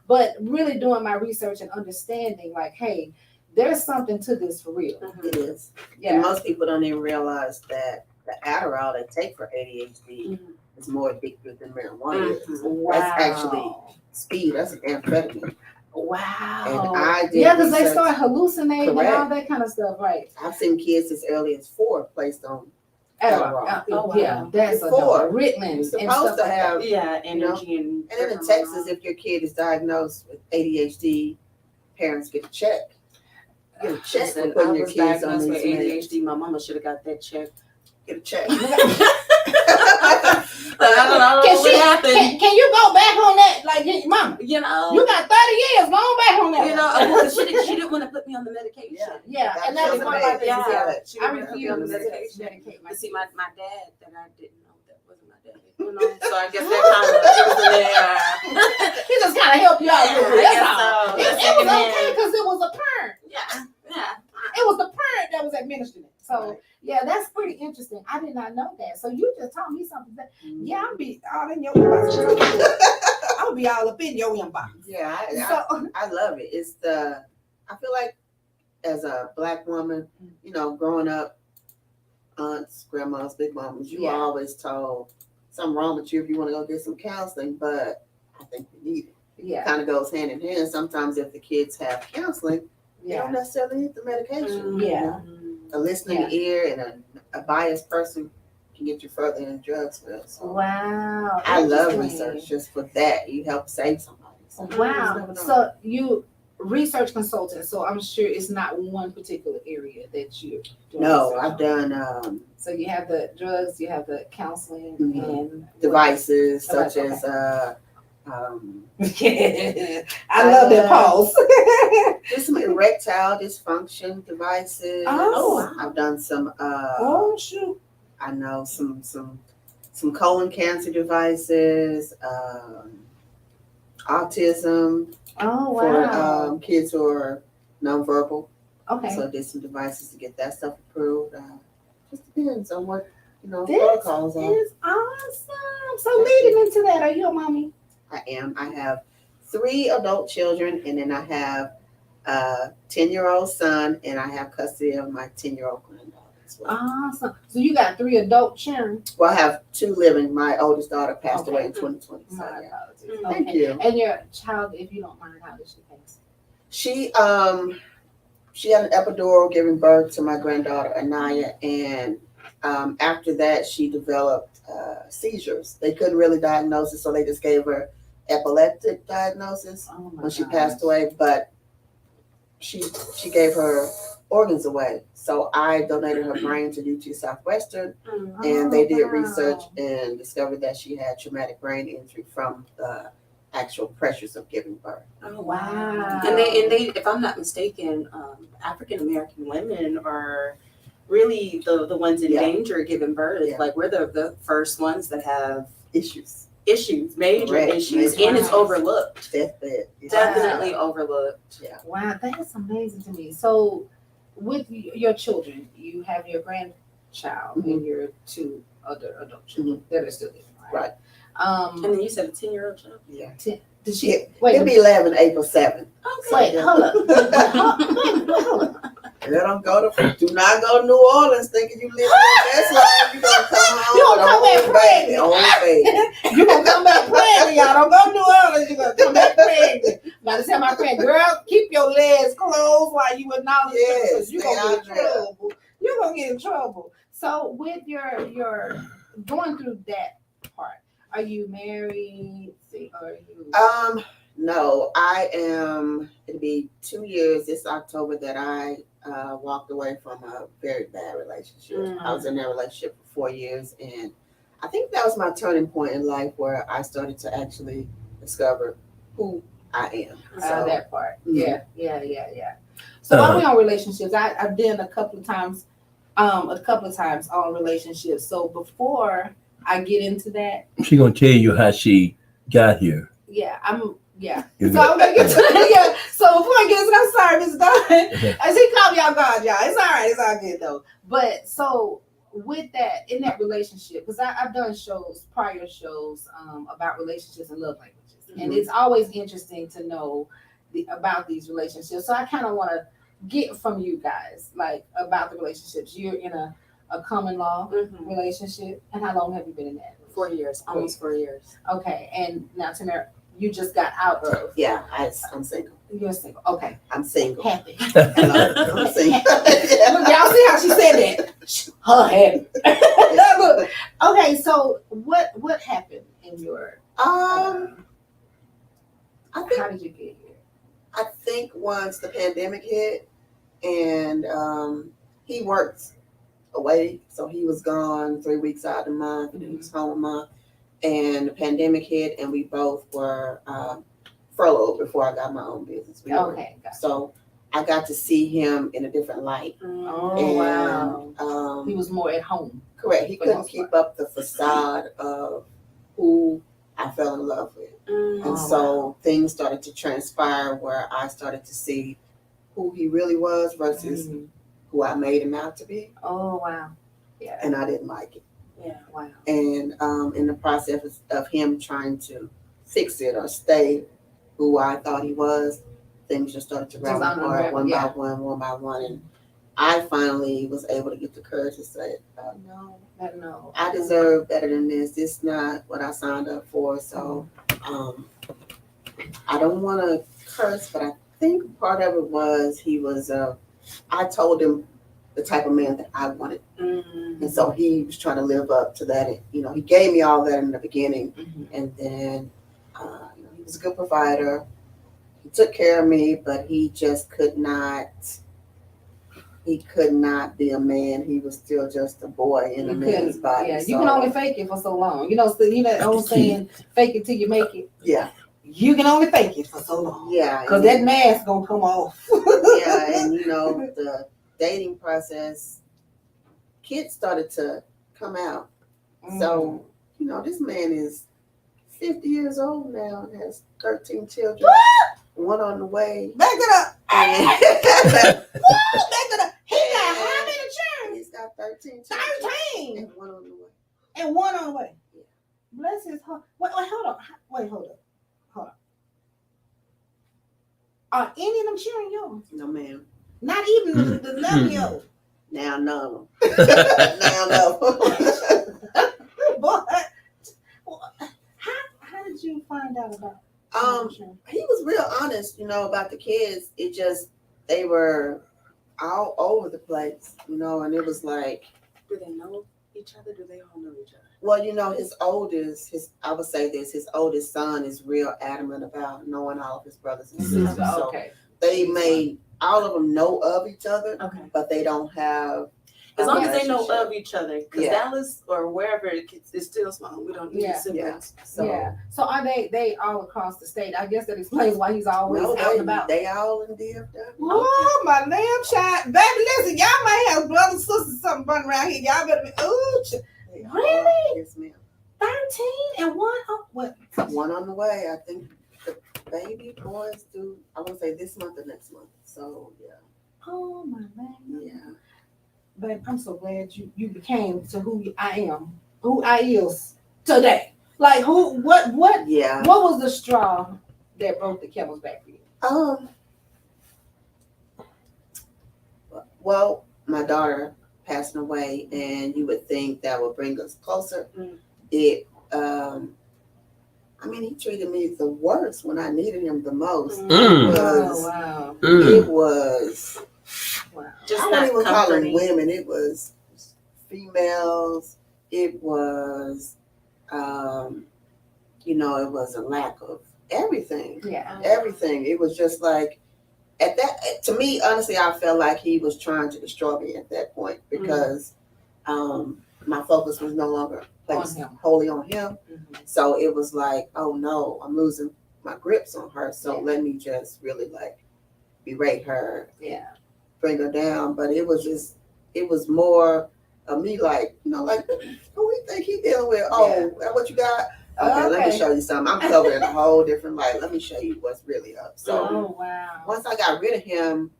But really doing my research and understanding, like, hey, there's something to this for real. It is. And Yeah. most people don't even realize that the Adderall they take for ADHD is more addictive than marijuana. is. Wow. That's actually speed. That's an amphetamine. Wow. And I did because they research. start hallucinating and all Correct. that kind of stuff, right? I've seen kids as early as 4 placed on. Adderall. Oh, wow. Yeah, that's Before. a Ritalin You're and supposed stuff to like have. Yeah, energy and. And then in Texas, if your kid is diagnosed with ADHD, parents get a check. Get a check for Listen, I putting your was kids on diagnosed with these meds. ADHD. My mama should have got that check. Get a check. I don't know what happened. Can you go back on that? Like, mama, You know. you got 30 years. Go on back on that. You know, she didn't want to put me on the medication. Yeah, and that was one of my things. Yeah. Yeah. She I didn't put me on the refuse to medication. medicate But see, myself. my dad that I didn't know that wasn't my dad. So I guess that kind of there. He just kind of helped you out a little bit. I That's guess all. so. It was Secondhand. okay because it was a parent. Yeah. It was the parent that was administering it. So yeah, that's pretty interesting. I did not know that. So you just taught me something. Yeah, I'll be all in your inbox. I'll be all up in your inbox. Yeah, So I love it. I feel like as a Black woman, growing up, aunts, grandmas, big mamas, you Yeah. are always told something wrong with you if you want to go get some counseling, but I think you need it. It yeah, kind of goes hand in hand. Sometimes if the kids have counseling, they don't yeah, necessarily need the medication. Yeah. A listening ear and a biased person can get you further in drugs with. So wow. I love Interesting. research just for that. You help save somebody. So you just Wow. never know. So you research consultant. So I'm sure it's not one particular area that you do. No, research I've on. done So you have the drugs, you have the counseling, Mhm. and devices Device, such okay. as I love that pause. just some erectile dysfunction devices. Oh. I've done some Oh shoot! I know some colon cancer devices, autism Oh for wow! kids who are nonverbal. Okay. So I did some devices to get that stuff approved. Just depends on what This protocols are. is awesome. So leading into that, are you a mommy? I am. I have 3 adult children, and then I have a 10-year-old son, and I have custody of my 10-year-old granddaughter as well. Awesome. So you got 3 adult children. Well, I have 2 living. My oldest daughter passed Okay. away in 2020. So, My yeah. apologies. Mm. Thank Okay. you. And your child, if you don't mind, how did she pass? She had an epidural giving birth to my granddaughter Anaya, and after that she developed seizures. They couldn't really diagnose it, so they just gave her epileptic diagnosis Oh my when she gosh. passed away. But she gave her organs away, so I donated her brain to UT Southwestern, and they did wow. research and discovered that she had traumatic brain injury from the actual pressures of giving birth. Oh Wow. And they, if I'm not mistaken, African American women are really the ones in Yeah. danger of giving birth. Yeah. Like we're the first ones that have Issues, major Correct. issues, Major and it's issues. overlooked. deathbed. Definitely overlooked. Wow, that's amazing to me. So, with your children, you have your grandchild and your 2 other adult children that are still living, right? And then you said a 10-year-old child. Yeah. Did she? Yeah. Wait, He'll be 11 April 7th. wait, hold up. Hold up. Do not go to New Orleans thinking you living your best life. You're gonna come home. You gonna come back with baby, old baby. You gonna come back pregnant, y'all. Don't go to New Orleans. You gonna come back pregnant. By the time my friend, girl, keep your legs closed while you acknowledge Yes, because you stay gonna get in out there. trouble. You gonna get in trouble. So with your going through that part, are you married? Or are you? No, I am. It'll be 2 years this October that I walked away from a very bad relationship. I was in that relationship for 4 years, and I think that was my turning point in life where I started to actually discover who I am. So, That part. Mhm. Yeah. So while we on relationships, I've been a couple of times on relationships. So before I get into that, She gonna tell you how she got here. yeah. You So I'm gonna get to that. Yeah. So before I get to that, I'm sorry, Miss Dunn. I see caught me off guard, y'all. It's all right. It's all good though. But so with that, in that relationship, because I've done prior shows about relationships and love languages, and Mhm. it's always interesting to know about these relationships. So I kind of want to get from you guys like about the relationships. You're in a common law relationship, and how long have you been in that? 4 years, almost 4 years. Okay, and now Tamara, you just got out of. yeah, I'm single. You're single. Okay, I'm single. happy. Hello, I'm single. Look, y'all see how she said that? Her happy. Look, okay, so what happened in your? I think How did you get here? I think once the pandemic hit and he worked away, so he was gone 3 weeks out of the month, and he was home a month, and the pandemic hit, and we both were furloughed before I got my own business. We were- Okay, gotcha. so I got to see him in a different light. Oh And wow. He was more at home. correct. He For the couldn't most keep up the facade of who I fell in love with. Oh, And so things started to transpire where I started to see who he really was versus Mhm. who I made him out to be. Oh wow. Yeah. And I didn't like it. Yeah. Wow. And in the process of him trying to fix it or stay who I thought he was, things just started to Just ravel apart unravel, one yeah. by one. And I finally was able to get the courage to say, no, No. I deserve better than this. This is not what I signed up for. So I don't want to curse, but I think part of it was I told him the type of man that I wanted. And so he was trying to live up to that. You know, he gave me all that in the beginning. Mhm. And then he was a good provider. He took care of me, but he just could not be a man. He was still just a boy in a man's body. Yeah, you So, can only fake it for so long. You know, that old saying, "Fake it till you make it." yeah, You can only fake it for so long. yeah. Cause that mask gonna come off. Yeah, and the dating process, kids started to come out. So, this man is 50 years old now and has 13 children. One on the way. Back it up. And Back it up. He got how many children? he's got 13 children. 13. And one on the way. And one on the way. Yeah. Bless his heart. Wait, hold on. Hold on. Are any of them children yours? No, ma'am. Not even the 11-year-old. Now, no. Now, no. But how did you find out about children? He was real honest, about the kids. It just, they were all over the place, and it was like, Do they know each other? Do they all know each other? well, his oldest son is real adamant about knowing all of his brothers and sisters. So Okay. they may, all of them know of each other, Okay. but they don't have. As a long as they know relationship. of each other, because Yeah. Dallas or wherever it's still small. We don't need Yeah. siblings. So, Yeah. So are they all across the state? I guess that explains why he's always no, out and about. they all in DFW. Oh, my lamb child. Baby, listen, y'all might have brothers, sisters, something running around here. Y'all better be, ooh, They all- Really? Yes, ma'am. 13 and one. Oh, what? One on the way. I think the baby boys do, I want to say this month or next month. So, yeah. Oh, my man. Yeah. Babe, I'm so glad you became to who I am, who I is today. Like, what Yeah. was the straw that broke the camel's back for you? Well, my daughter passing away, and you would think that would bring us closer. Mm. It, he treated me the worst when I needed him the most. Mm. Because wow. it was, Wow. Just I not don't even call them comforting. women. It was females. It was, it was a lack of everything. Yeah. Everything. It was just like at that, to me, honestly, I felt like he was trying to destroy me at that point because my focus was no longer placed On him. wholly on him. Mhm. So it was like, oh no, I'm losing my grips on her. So Yeah. let me just really like berate her, Yeah. bring her down. But it was more of me like, like, who we think he dealing with? Oh, that what you got? Okay, let me show you something. I'm covered in a whole different light. Let me show you what's really up. So Oh wow. once I got rid of him,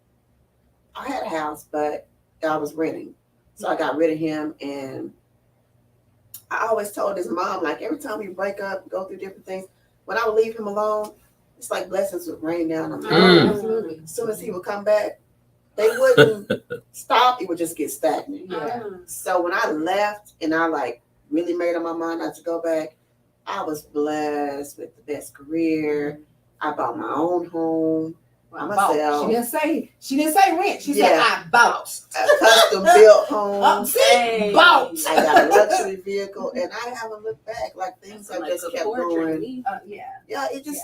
I had a house, but I was renting. So I got rid of him, and I always told his mom, like, every time we break up, go through different things, when I would leave him alone, it's like blessings would rain down on me. Absolutely. As soon as he would come back, they wouldn't stop. It would just get stagnant. Yeah. So when I left and I like really made up my mind not to go back, I was blessed with the best career. I bought my own home. Well, myself. She didn't say rent. She said I bought. A custom built home. Hey. Bought. I got a luxury vehicle, and I haven't looked back. Like things have Like just a kept portrait. going. Yeah. Yeah, it just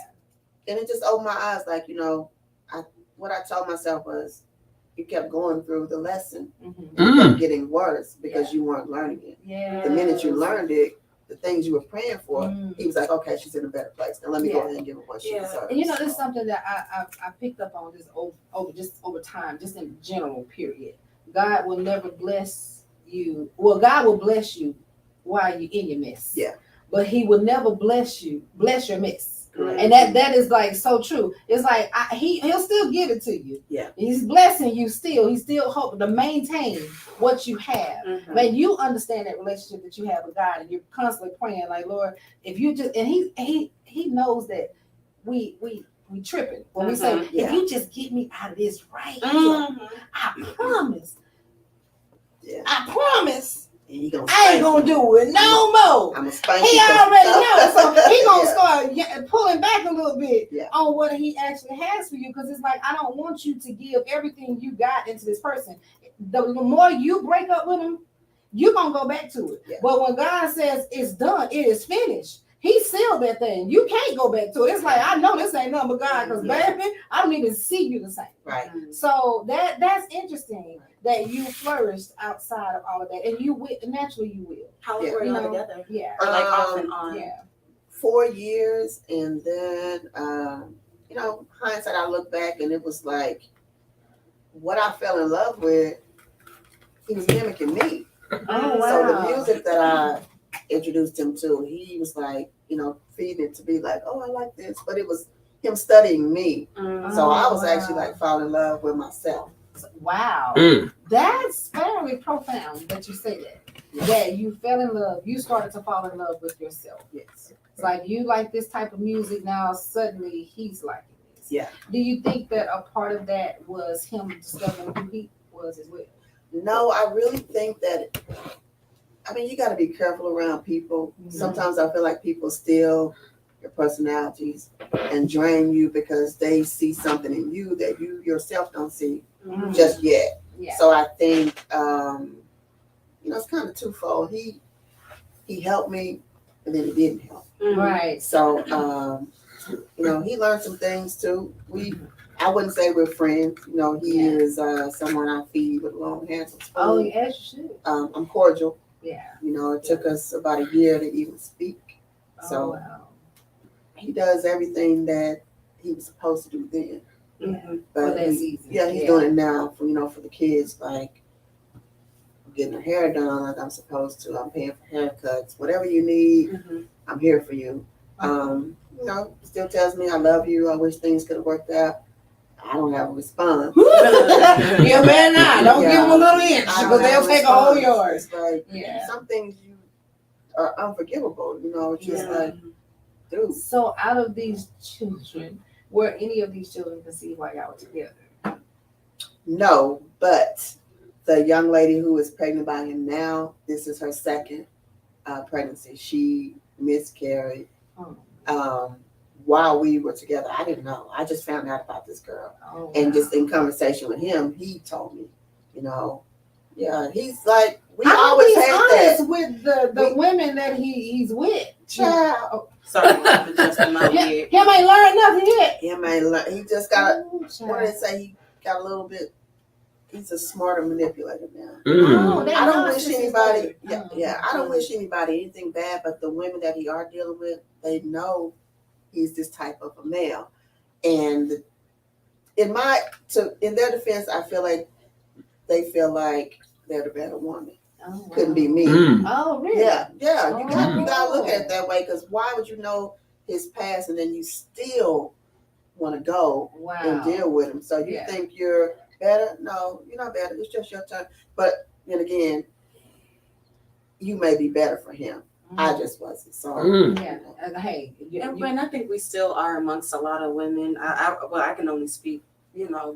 and it just opened my eyes. Like what I told myself was, you kept going through the lesson, Mhm. and it kept getting worse because you weren't learning it. Yeah. The minute you learned it, the things you were praying for, Mm. he was like, okay, she's in a better place. Now let me go ahead and give her what she Yeah. deserves. And this is something that I picked up on this over time, just in general, period. God will never bless you. Well, God will bless you while you're in your mess. Yeah. But he will never bless your mess. Correct. And that is like so true. It's like he'll still give it to you. Yeah. He's blessing you still. He's still hoping to maintain what you have. Mhm. Man, you understand that relationship that you have with God, and you're constantly praying, like, Lord, if you just, and he knows that we tripping when we say, Yeah. if you just get me out of this right here, Mhm. I promise, Yeah. I promise, And he gonna I ain't spank gonna you. do it no more. I'm gonna spank He you 'cause- already knows, so he gonna Yeah. start pulling back a little bit Yeah. on what he actually has for you, because it's like, I don't want you to give everything you got into this person. The more you break up with him, you're gonna go back to it. Yeah. But when God says it's done, it is finished, he sealed that thing. You can't go back to it. It's like, I know this ain't nothing but God, because Yeah. baby, I don't even see you the same. Right. So that's interesting that you flourished outside of all of that, and you will naturally you will. How long Yeah. were You y'all know, together? yeah, Or like off and on? yeah. 4 years, and then hindsight, I look back and it was like what I fell in love with, he was mimicking me. Oh, So the wow. music that I introduced him to, he was like, feeding it to me like, oh, I like this, but it was him studying me. Mhm. So I was wow. actually like falling in love with myself. Wow. Mm. That's very profound that you say that. That you fell in love, you started to fall in love with yourself. Yes. It's like you like this type of music, now suddenly he's liking this. Yeah. Do you think that a part of that was him discovering who he was as well? No, I really think that, you got to be careful around people. Mhm. Sometimes I feel like people steal your personalities and drain you because they see something in you that you yourself don't see Mhm. just yet. Yeah. So I think, it's kind of twofold. He helped me, and then he didn't help. Mhm. Right. So, he learned some things too. I wouldn't say we're friends. He Yeah. is someone I feed with a long handsome spoon. Oh, yes, you should. I'm cordial. Yeah. It took us about a year to even speak. Oh, So wow. he does everything that he was supposed to do then. Mhm. For But that season. he's doing it now for the kids, like getting her hair done like I'm supposed to. I'm paying for haircuts. Whatever you need, Mhm. I'm here for you. Still tells me I love you. I wish things could have worked out. I don't have a response. Yeah, man, don't give them a little inch I don't because have they'll take a whole response. yard. It's like Yeah. some things you are unforgivable. It's just Yeah. like, dude. So, out of these children, were any of these children conceived while y'all were together? No, but the young lady who is pregnant by him now, this is her second pregnancy. She miscarried while we were together. I didn't know. I just found out about this girl. Oh, And wow. just in conversation with him, he told me, he's like, we I hope always he's had honest that. with the women that he's with. Child. Sorry, I'm adjusting my Him wig. ain't learned nothing yet. He may learn. He just got. Ooh, What child. did they say? He got a little bit. He's a smarter manipulator now. Oh, that I don't wish narcissist anybody. thing. Yeah. I don't wish anybody anything bad. But the women that he are dealing with, they know he's this type of a male. And in their defense, I feel like they feel like they're the better woman. Oh, Couldn't be me. Oh, really? Yeah. You gotta look at it Oh. that way. Because why would you know his past and then you still want to go Wow. and deal with him? So you Yeah. think you're better? No, you're not better. It's just your turn. But then again, you may be better for him. I just wasn't. So Yeah. Hey. And I think we still are amongst a lot of women. I can only speak,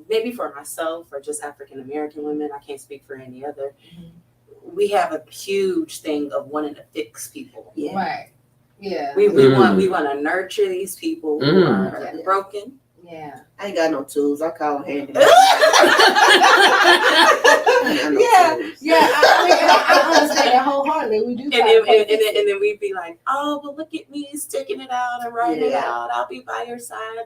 maybe for myself or just African American women. I can't speak for any other. We have a huge thing of wanting to fix people. yeah. Right. Yeah. We want to nurture these people who are Yeah. broken. Yeah. I ain't got no tools. I call handy. Yeah. Yeah. I understand that wholeheartedly. We do. And try to play then we'd be like, oh, but look at me sticking it out and writing it Yeah. out. I'll be by your side.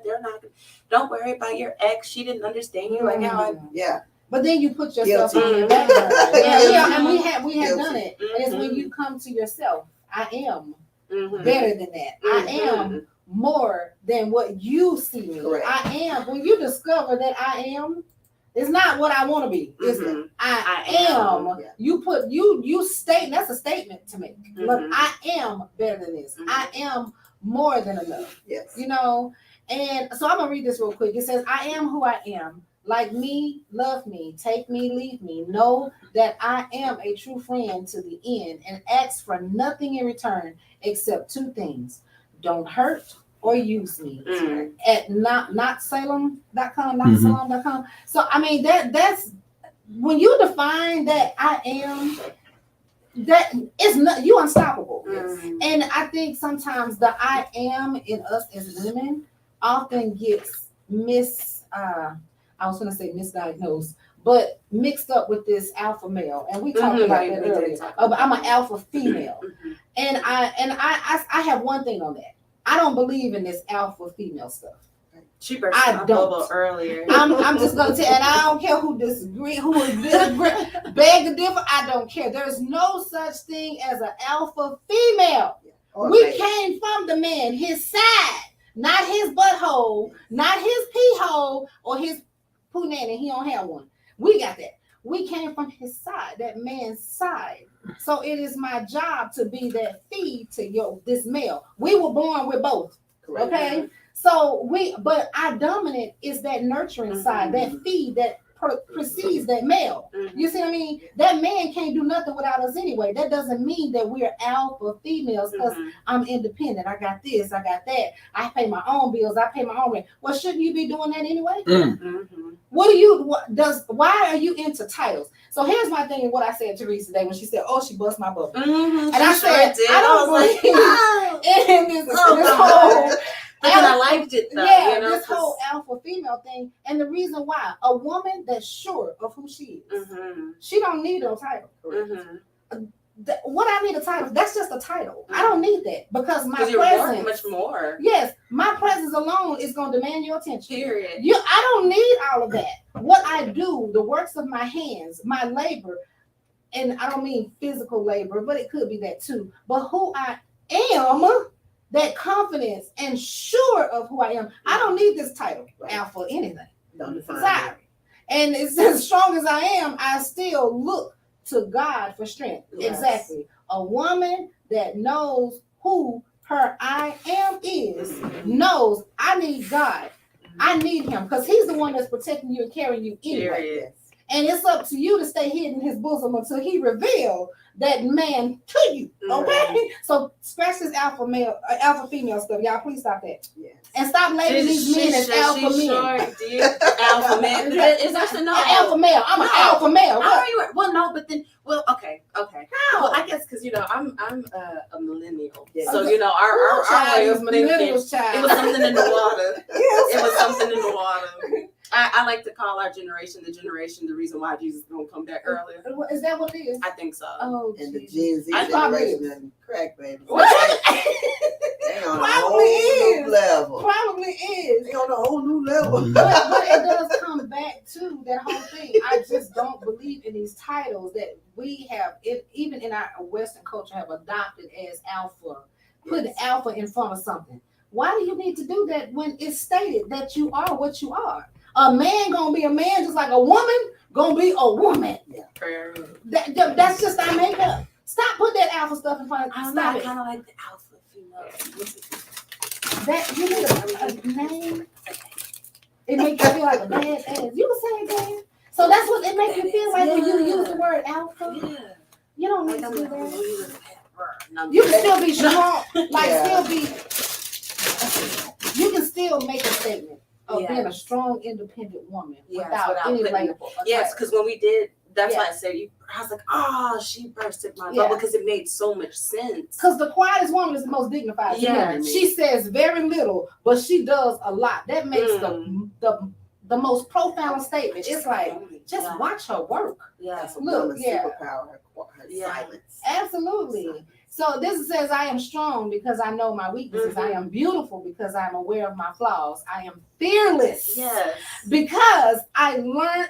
Don't worry about your ex. She didn't understand you like how I. Yeah. But then you put yourself Guilty. on your back burner. Guilty. Yeah, and we have Guilty. done it. And it's when you come to yourself. I am Mhm. better than that. I am more than what you see me. Correct. I am. When you discover that I am, it's not what I want to be. It's Mhm. I I am. am. Yeah. You put you state that's a statement to make. Look, Mhm. I am better than this. Mhm. I am more than enough. Yes. And so I'm gonna read this real quick. It says, I am who I am. Like me, love me, take me, leave me. Know that I am a true friend to the end and ask for nothing in return except two things. Don't hurt or use me. Mhm. At notsalem.com, notsalem.com. So I mean that's when you define that I am, that is not you unstoppable. Mhm. And I think sometimes the I am in us as women often gets misdiagnosed, but mixed up with this alpha male. And we talked Mhm, about right, that we did earlier. talk But about I'm an alpha female. Mhm. And I have one thing on that. I don't believe in this alpha female stuff. She burst I my don't. bubble earlier. I'm just gonna tell, and I don't care who disagree, who is disagree, beg to differ. I don't care. There's no such thing as an alpha female. Or We maybe. came from the man, his side, not his butthole, not his pee hole or his poo nanny. He don't have one. We got that. We came from his side, that man's side. So it is my job to be that feed to this male. We were born with both. Correct. Okay. So but our dominant is that nurturing side, that feed that precedes that male. Mhm. You see what I mean? That man can't do nothing without us anyway. That doesn't mean that we're alpha females because Mhm. I'm independent. I got this, I got that. I pay my own bills. I pay my own rent. Well, shouldn't you be doing that anyway? Mhm. Why are you into titles? So here's my thing. What I said to Teresa today when she said, "Oh, she bust my bubble," Mhm. and I She sure said, did. "I don't was like, believe "Oh." in this Oh, whole." But then I liked it though. Yeah, you know, this whole alpha female thing, and the reason why a woman that's sure of who she is, Mhm. she don't need no title. Mhm. What I need a title? That's just a title. I don't need that because my 'Cause you're worth presence. much more. Yes, my presence alone is going to demand your attention. Period. I don't need all of that. What I do, the works of my hands, my labor, and I don't mean physical labor, but it could be that too. But who I am, that confidence and sure of who I am, I don't need this title, alpha anything. Don't define Sorry. it. And it's as strong as I am, I still look to God for strength. Yes. Exactly. A woman that knows who her I am is, knows I need God. I need him because he's the one that's protecting you and carrying you anyway. Period. And it's up to you to stay hid in his bosom until he reveal that man to you. Okay? So scratch this alpha female stuff. Y'all please stop that. Yes. And stop labeling these men as alpha men. Sure did. Alpha man. Is that no? An alpha male. I'm an alpha male. How What? are you? Well, no, but then, okay. How? Well, I guess because I'm a millennial, Yeah. so Okay. our way of thinking. millennials, child. It was something in the water. Yes. It was something in the water. I like to call our generation the reason why Jesus is gonna come back earlier. Is that what it is? I think so. Oh, And the Jesus. Gen Z I probably generation and crack babies. What? They on a Probably whole new is. level. Probably is. They on a whole new level. But it does come back to that whole thing. I just don't believe in these titles that we have, even in our Western culture, have adopted as alpha. Put Yes. alpha in front of something. Why do you need to do that when it's stated that you are what you are? A man gonna be a man just like a woman gonna be a woman. Prayer. That's just our makeup. Stop putting that alpha stuff in front of I don't us. know. I Stop it. kind of like the alpha female. That you need a name. It makes you feel like a badass. You can say it, man. So that's what it makes you feel like when you use the word alpha. Yeah. You don't need Like to I'm do that. like, You can still be strong, like Yeah. you can still make a statement of being a Yes. strong, independent woman Yes, without without any putting- label. Yes, because when we did, that's why Yeah. I said I was like, oh, she bursted my Yeah. bubble because it made so much sense. Because the quietest woman is the most dignified. Yeah. She says very little, but she does a lot. That makes the most profound statement. It's like, just Yeah. watch her work. Yeah. That's a Look, woman's yeah. superpower, her Yeah. silence. Absolutely. So this says, I am strong because I know my weaknesses. I Mhm. am beautiful because I am aware of my flaws. I am fearless Yes. because I learned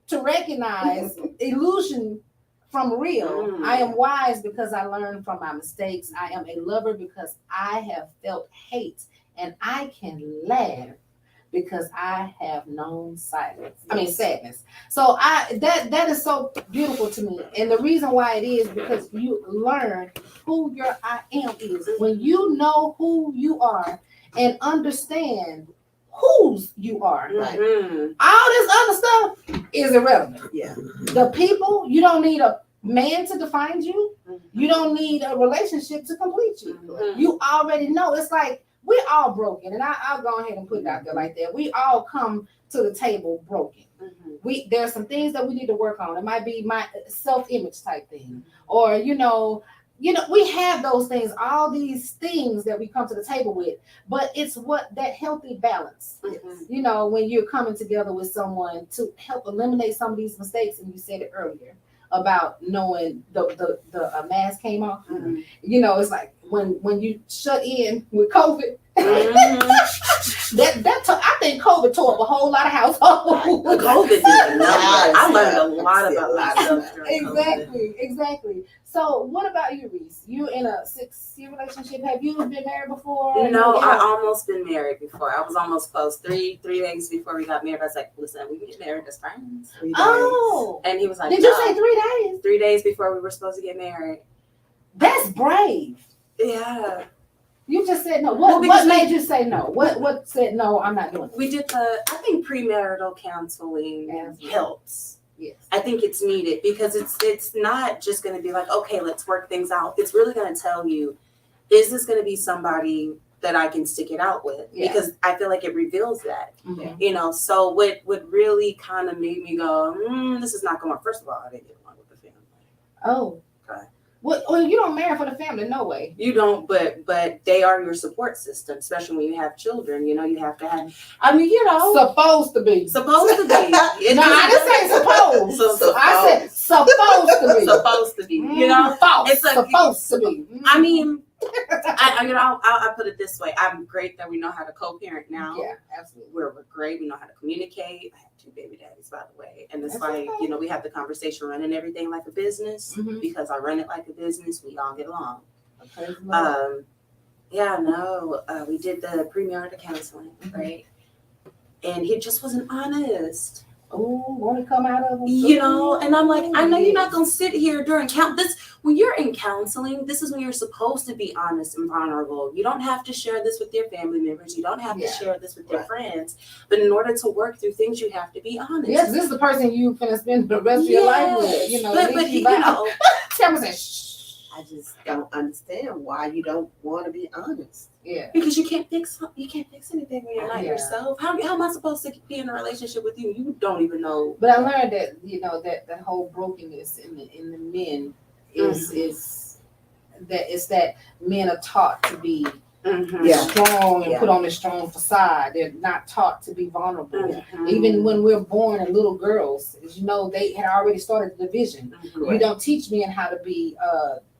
to recognize illusion from real. Mm. I am wise because I learned from my mistakes. I am a lover because I have felt hate, and I can laugh because I have known sadness. So that is so beautiful to me. And the reason why it is because you learn who your I am is. When you know who you are and understand whose you are, Right. Mhm. all this other stuff is irrelevant. Yeah. The people, you don't need a man to define you. Mhm. You don't need a relationship to complete you. Mhm. You already know. It's like we're all broken, and I'll go ahead and put it out there like that. We all come to the table broken. Mhm. There's some things that we need to work on. It might be my self-image type thing, or we have those things, all these things that we come to the table with. But it's what that healthy balance. Mhm. When you're coming together with someone to help eliminate some of these mistakes, and you said it earlier about knowing the mask came off. Mhm. It's like when you shut in with COVID, Mhm. I think COVID tore up a whole lot of households. COVID did nothing. I learned a Yeah. lot See, a about lot myself of during COVID. Exactly. So what about you, Reese? You in a 6-year relationship? Have you been married before? No, I almost been married before. I was almost close. Three days before we got married, I was like, listen, we get married as friends. 3 days. Oh, And he was like, did you no. say 3 days? 3 days before we were supposed to get married? That's brave. Yeah. You just said no. Well, What because made you say no? What said no? I'm not doing it. We did I think premarital counseling Absolutely. helps. Yes. I think it's needed because it's not just going to be like, okay, let's work things out. It's really going to tell you, is this going to be somebody that I can stick it out with? Yeah. Because I feel like it reveals that, Yeah. So what really kind of made me go, this is not going. First of all, I didn't get along with the family. Oh. Okay. Well, you don't marry for the family, no way. You don't, but they are your support system, especially when you have children. You have to have. I mean, Supposed to be. supposed to be. No, I didn't say supposed. So I said supposed to be. supposed to be. False. It's a- supposed to be. I mean, I'll put it this way. I'm great that we know how to co-parent now. Yeah, absolutely. We're great. We know how to communicate. I have 2 baby daddies, by the way. And it's That's like, okay. we have the conversation running everything like a business Mhm. because I run it like a business. We all get along. Praise the Lord. We did the premarital counseling, right? And he just wasn't honest. Ooh, want to come out of them? And I'm like, I know you're not going to sit here during this. When you're in counseling, this is when you're supposed to be honest and vulnerable. You don't have to share this with your family members. You don't have to share this with your Right. friends. But in order to work through things, you have to be honest. Yes, this is the person you finna spend the rest of your life with. But he, Tell me, say, shh. I just don't understand why you don't want to be honest. Yeah. because you can't fix anything when you're not Yeah. yourself. How am I supposed to be in a relationship with you? You don't even know. But I learned that that the whole brokenness in the men is that men are taught to be Yeah. strong and Yeah. put on this strong facade. They're not taught to be vulnerable. Mhm. Even when we're born and little girls, as you know, they had already started the division. You Correct. don't teach men how to be,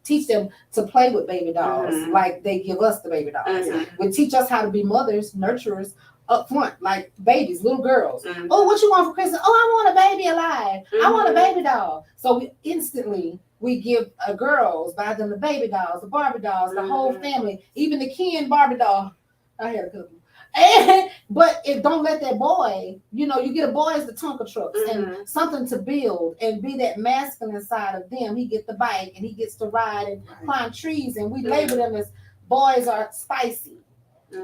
teach them to play with baby dolls Mhm. like they give us the baby dolls. Mhm. We teach us how to be mothers, nurturers up front, like babies, little girls. Mhm. Oh, what you want for Christmas? Oh, I want a baby alive. I want a Mhm. baby doll. So we instantly give girls, buy them the baby dolls, the Barbie dolls, the whole Mhm. family, even the Ken Barbie doll. I had a couple. And, but if don't let that boy, you get a boy as the Tonka trucks and something to build and be that masculine side of them. He gets the bike and he gets to ride and climb trees, and we label them as boys are spicy.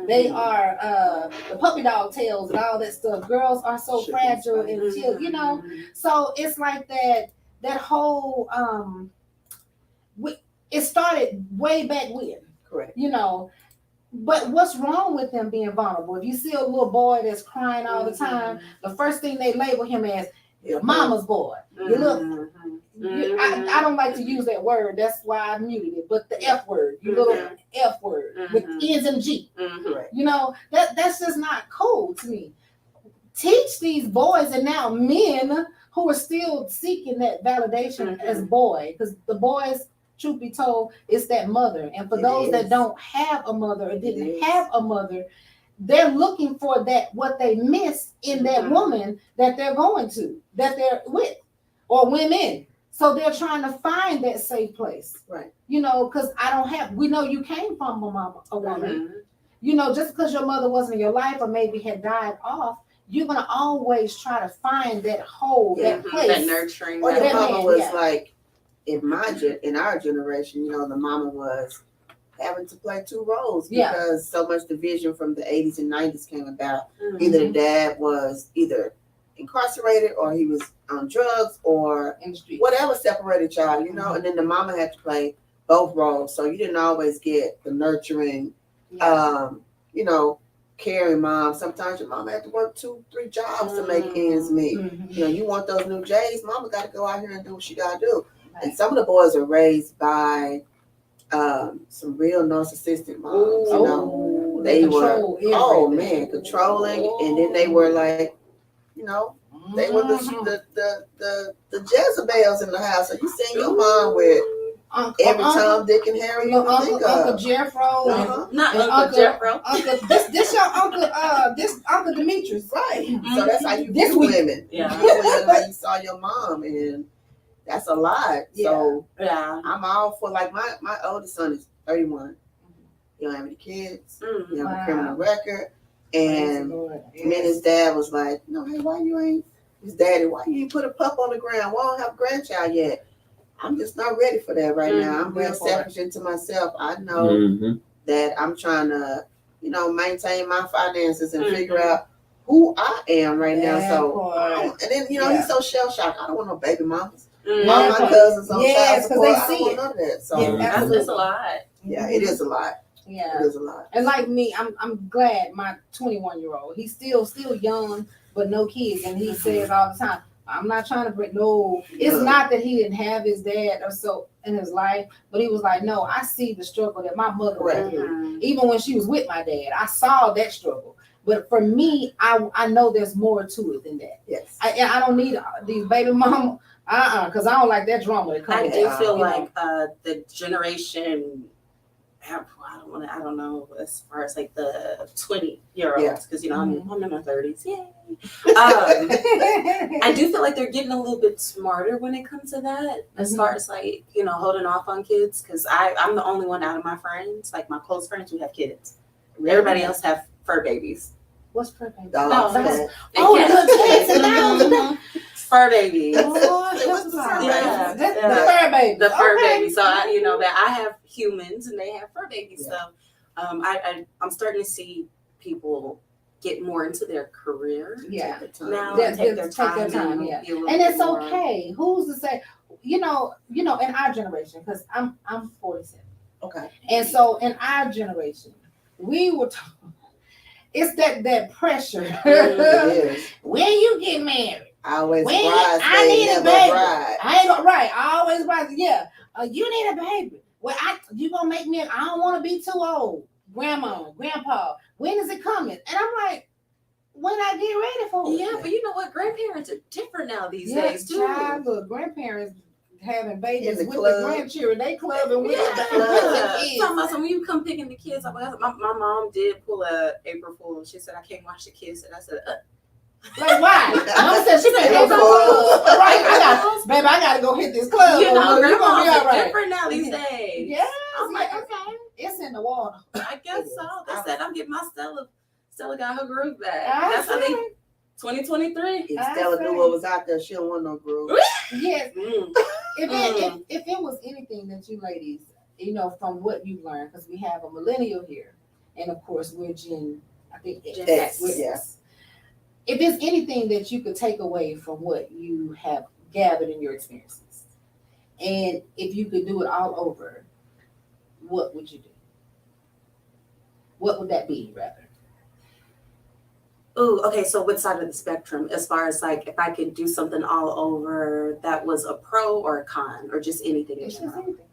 They are the puppy dog tails and all that stuff. Girls are so Should be fragile spicy. and chill, So it's like that whole it started way back when, Correct. But what's wrong with them being vulnerable? If you see a little boy that's crying all the time, the first thing they label him as your mama's boy. You look. I don't like to use that word. That's why I muted it. But the F word, you little F word with ends and G. Correct. That's just not cool to me. Teach these boys and now men who are still seeking that validation as boy, because the boys, truth be told, it's that mother. And for those that don't have a mother or didn't have a mother, they're looking for that what they miss in that woman that they're going to, that they're with, or women. So they're trying to find that safe place. Right. Because we know you came from a woman. Just because your mother wasn't in your life or maybe had died off, you're gonna always try to find that hole, that place, that nurturing. Or the that mama man, was like, in our generation, the mama was having to play two roles because so much division from the 80s and 90s came about. Either the dad was either incarcerated or he was on drugs or in the street. Whatever separated y'all, and then the mama had to play both roles. So you didn't always get the nurturing, caring mom. Sometimes your mama had to work 2-3 jobs to make ends meet. You want those new J's, mama got to go out here and do what she got to do. Right. And some of the boys are raised by some real narcissistic moms. They were, controlling. And then they were like, they were the Jezebels in the house. So you seen your mom with every Tom, Dick, and Harry. Uncle Jeffro, not Uncle Jeffro. Uncle, this your uncle. This Uncle Demetrius, right? So that's how you view women. Yeah, how you saw your mom, and that's a lot. Yeah. So I'm all for my oldest son is 31. He don't have any kids. He have a criminal record, and me and his dad was like, hey, why you ain't? His daddy, why you ain't put a pup on the ground? Why don't have a grandchild yet? I'm just not ready for that right now. I'm real selfish into myself. I know that I'm trying to, maintain my finances and figure out who I am right now. So, and then, he's so shell shocked. I don't want no baby mamas. All my cousins on child support. I don't want none of that. So that's a lot. Yeah, it is a lot. Yeah, it is a lot. And like me, I'm glad my 21-year-old. He's still young, but no kids, and he says all the time, I'm not trying to break. No, it's not that he didn't have his dad or so in his life, but he was like, no, I see the struggle that my mother went through. Even when she was with my dad, I saw that struggle. But for me, I know there's more to it than that. Yes, I don't need these baby mama, because I don't like that drama. I do feel like the generation. I don't know as far as like the 20-year-olds, because I'm in my 30s. Yay! I do feel like they're getting a little bit smarter when it comes to that, as far as like holding off on kids. Because I'm the only one out of my friends, like my close friends, who have kids. Everybody else have fur babies. What's fur babies? The fur babies. The fur baby. The fur baby. So I have humans and they have fur babies. So I'm starting to see people get more into their career. Yeah. Now take their time. Yeah. And it's okay. Who's to say? In our generation, because I'm 47. Okay. And so in our generation, we were talking. It's that pressure. When you get married. Always I need a baby. Bride. I ain't gonna I always bride. Yeah. You need a baby. Well, you gonna make me? I don't want to be too old. grandma, grandpa, when is it coming? And I'm like, when I get ready for it. Yeah, but you know what? Grandparents are different now these Yeah, days too. child, look, grandparents having babies In the with club. the grandchildren, they clubbing with Yeah, the talking kids. about some when you come picking the kids up. My mom did pull a April Fool. She said I can't watch the kids, and I said, Like, why? Mama said she been April April Fool. Fool. Right, baby, I gotta go hit this club. you know, you gonna be grandmas all are right. different now these days. Yes, I'm like, yeah, okay, it's in the water. I guess so. They said I'm getting my Stella got her groove back. I That's how they. said, 2023. If I Stella say. knew what was out there, she don't want no groove. yes. Mm. If it was anything that you ladies, you know, from what you've learned, because we have a millennial here, and of course we're Gen X, we're- yes. If there's anything that you could take away from what you have gathered in your experiences, and if you could do it all over, what would you do? What would that be, rather? Ooh, okay. So which side of the spectrum, as far as like if I could do something all over that was a pro or a con or just anything in It's just general? anything.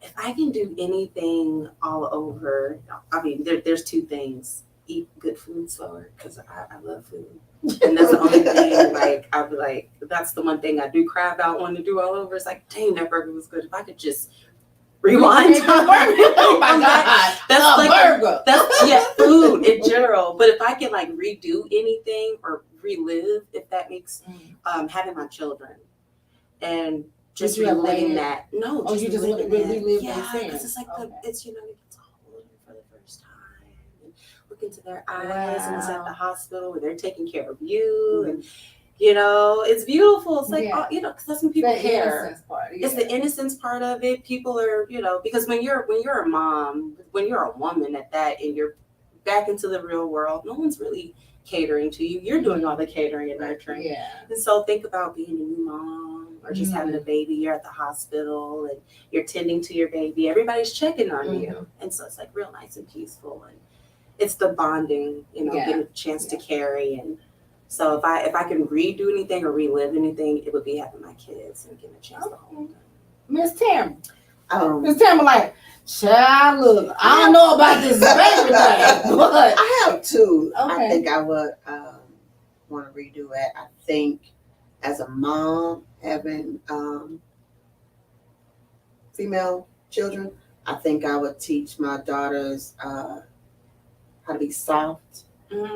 If I can do anything all over, I mean, there's two things. Eat good food slower because I love food. And that's the only thing, like, I'd be like, that's the one thing I do cry about wanting to do all over. It's like, dang, that burger was good. If I could just rewind time. Oh my I'm like, God. that's A like burger. That's yeah, food in general. But if I can like redo anything or relive, if that makes having my children and just Did you have reliving land? that. No, Oh, you just want to reliving that. relive the Yeah, experience. because it's like Okay. it's you get to hold them for the first time and look into their eyes, and it's at the Wow. hospital where they're taking care of you, and it's beautiful. It's like Yeah. because that's when people The care. innocence part. It's the innocence part of it. People are, because when you're a mom, when you're a woman at that, and you're back into the real world, no one's really catering to you. You're doing all the catering and nurturing. Yeah. And so think about being a new mom or just having a baby. You're at the hospital and you're tending to your baby. Everybody's checking on you, and so it's like real nice and peaceful. And it's the bonding, getting a chance to carry. And so if I can redo anything or relive anything, it would be having my kids and getting a chance to hold them. Miss Tamara. Miss I Tamara, like, child, look, I don't know about this baby thing, but have two. Okay. I think I would want to redo it. I think as a mom having female children, I think I would teach my daughters how to be soft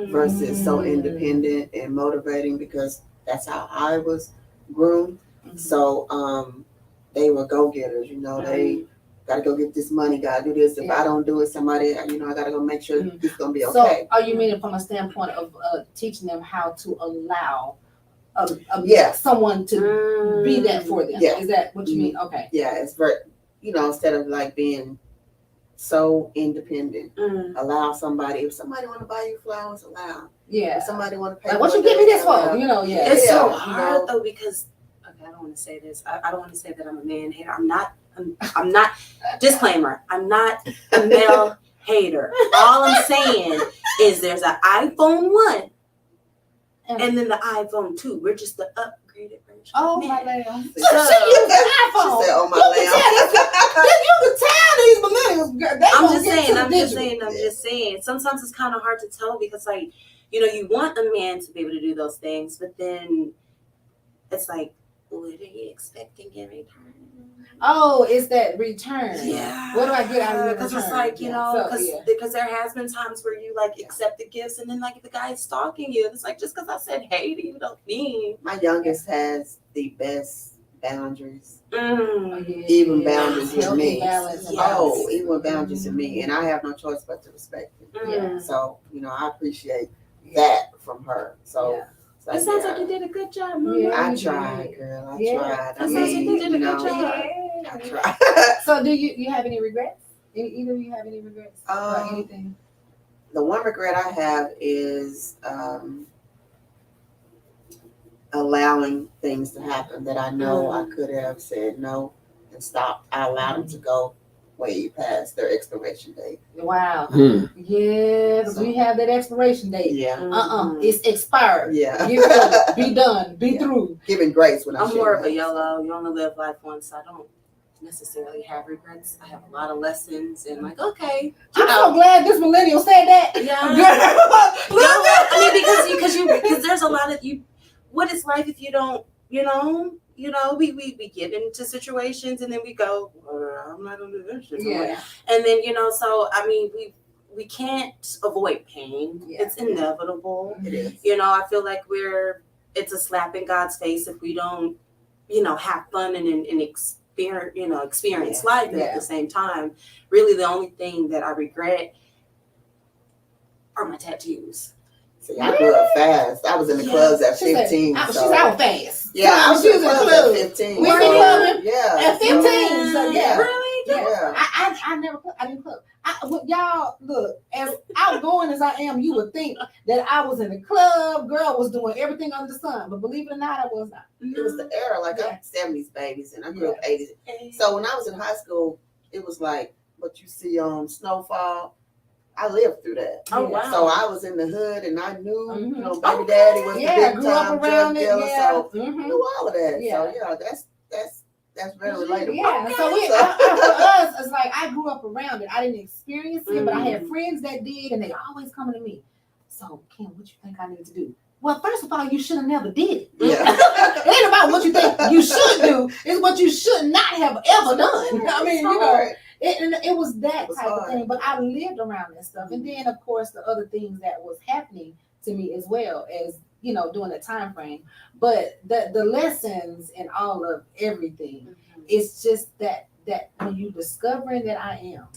versus so independent and motivating, because that's how I was groomed. So they were go-getters, they gotta go get this money, gotta do this. If I don't do it, somebody, I gotta go make sure it's gonna be okay. So are you meaning from a standpoint of teaching them how to allow someone to be that for them? Yeah. Is that what you mean? Okay. Yeah, it's very, instead of like being so independent, allow somebody, if somebody want to buy you flowers, allow. Yeah. If somebody want to pay, Like, what you give me this for? allow. It's so Yeah, hard though, because I don't want to say this. I don't want to say that I'm a man hater. I'm not. Disclaimer: I'm not a male hater. All I'm saying is there's an iPhone 1 and then the iPhone 2. We're just the upgraded version. Oh man. my lamb. She So she used the iPhone. said, "Oh my You can tell these millennials, girl, they I'm gonna just get saying. too I'm digital. just saying. Sometimes it's kind of hard to tell because, like, you want a man to be able to do those things, but then it's like, what are you expecting in return? Oh, it's that return. Yeah. What do I get out of the return? Because it's like, So, because there has been times where you like accept the gifts, and then like if the guy is stalking you, it's like just because I said hey to you don't mean. My youngest has the best boundaries, Mm. even boundaries with Healthy me. balance and Yes. Oh, even boundaries with me, and I have no choice but to respect it. Mm. So I appreciate that from her. So. Yeah. So, It sounds yeah. like you did a good job, Mama. Yeah. I tried, girl. I Yeah. tried. That sounds like you did a good job. I tried. So do you have any regrets? Either of you have any regrets about Um, anything? The one regret I have is allowing things to happen that I know I could have said no and stopped. I allowed them to go way past their expiration date. Wow. Hmm. Yeah, because we have that expiration date. Yeah. Mhm. It's expired. Yeah. Get rid, be done, be Yeah. through. Giving grace when I I'm should more of a have. YOLO. You only live life once. I don't necessarily have regrets. I have a lot of lessons and like, okay, I'm so glad this millennial said that. yeah. Girl, No, look at I mean, because there's a lot of you. What is life if you don't, we get into situations and then we go, I'm not gonna do this shit. Yeah. And then, so I mean, we can't avoid pain. Yeah. It's inevitable. It is. I feel like it's a slap in God's face if we don't, have fun and experience life and at the same time. Really, the only thing that I regret are my tattoos. See, I grew up fast. I was in the clubs at 15. She's out fast. Yeah, I was in the clubs club. at 15. We so, been clubbing yeah. at 15. So yeah. Really? Yeah. I never club. I didn't club. Y'all look, as outgoing as I am, you would think that I was in the club, girl was doing everything under the sun. But believe it or not, I was not. It was the era, like Yeah. I'm 70s babies, and I grew up 80s. So when I was in high school, it was like what you see on Snowfall. I lived through that. Oh, wow. So I was in the hood, and I knew, Mhm. baby daddy was the Yeah, big grew up time around drug it. dealer. Yeah. So I Mhm. knew all of that. Yeah. So yeah, that's very relatable. Yeah, Okay. so for us, it's like I grew up around it. I didn't experience it, but I had Mhm. friends that did, and they always coming to me. So, Kim, what you think I need to do? Well, first of all, you should have never did it. Yeah. It ain't about what you think you should do. It's what you should not have ever done. I mean, it was that It was type of hard. thing. But I lived around that stuff, and then of course the other things that was happening to me as well as during that time frame. But the lessons and all of everything. It's just that when you discovering that I am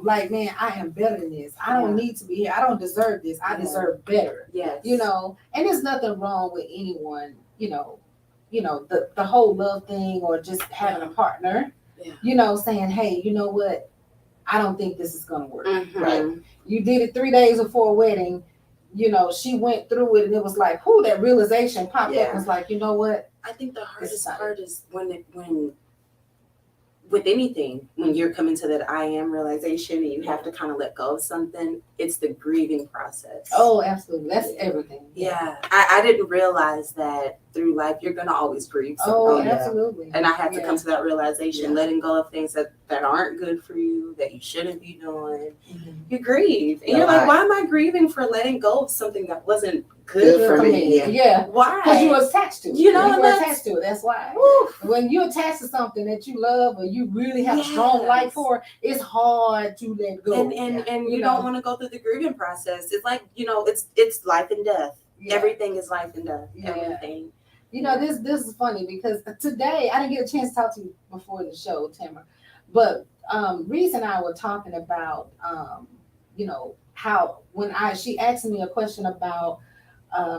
like, man, I am better than this. I don't need to be here. I don't deserve this. I deserve better. Yes. And there's nothing wrong with anyone, the whole love thing or just having a partner, saying, hey, you know what? I don't think this is gonna work. Mhm. Right. You did it 3 days before a wedding. She went through it and it was like, who that realization popped up Yeah. and was like, you know what? I think the hardest not part is when with anything, when you're coming to that I am realization and you have to kind of let go of something, it's the grieving process. Oh, absolutely. That's everything. Yeah. I didn't realize that through life you're gonna always grieve something. Oh, yeah. absolutely. And I had to come to that realization, Yeah. letting go of things that aren't good for you, that you shouldn't be doing. Mhm. You grieve. And Yeah, you're like, right. why am I grieving for letting go of something that wasn't Good good for for me, me? yeah. Yeah. Why? Because you were attached to it. You know, you and were that's- attached to it. That's why. Woo. When you attach to something that you love or you really have a strong Yes. like for, it's hard to let go. And You you know. don't want to go through the grieving process. It's like, it's life and death. Yeah. Everything is life and death. Yeah. Everything. This is funny because today I didn't get a chance to talk to you before the show, Tamara. But Reese and I were talking about how she asked me a question about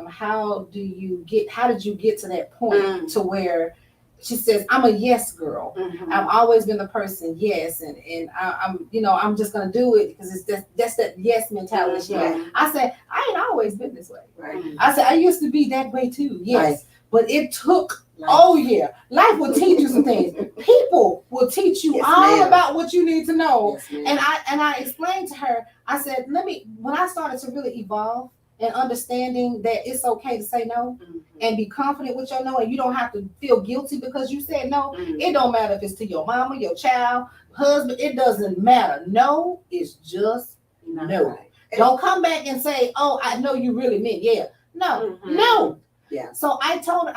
how did you get to that point to where she says, I'm a yes girl. Mhm. I've always been the person, yes, and I'm just gonna do it because that's that yes mentality. She had. Mhm. I said, I ain't always been this way. Right. Mhm. I said, I used to be that way too, yes. Right. But it took, Life. oh yeah, life will teach you some things. People will teach you Yes, all ma'am. about what you need to know. Yes, ma'am. And I explained to her, I said, when I started to really evolve and understanding that it's okay to say no Mhm. and be confident with your no, and you don't have to feel guilty because you said no. Mhm. It don't matter if it's to your mama, your child, husband, it doesn't matter. No is just no. Right. Don't come back and say, oh, I know you really meant yeah. No, Mhm. no. Yeah. So I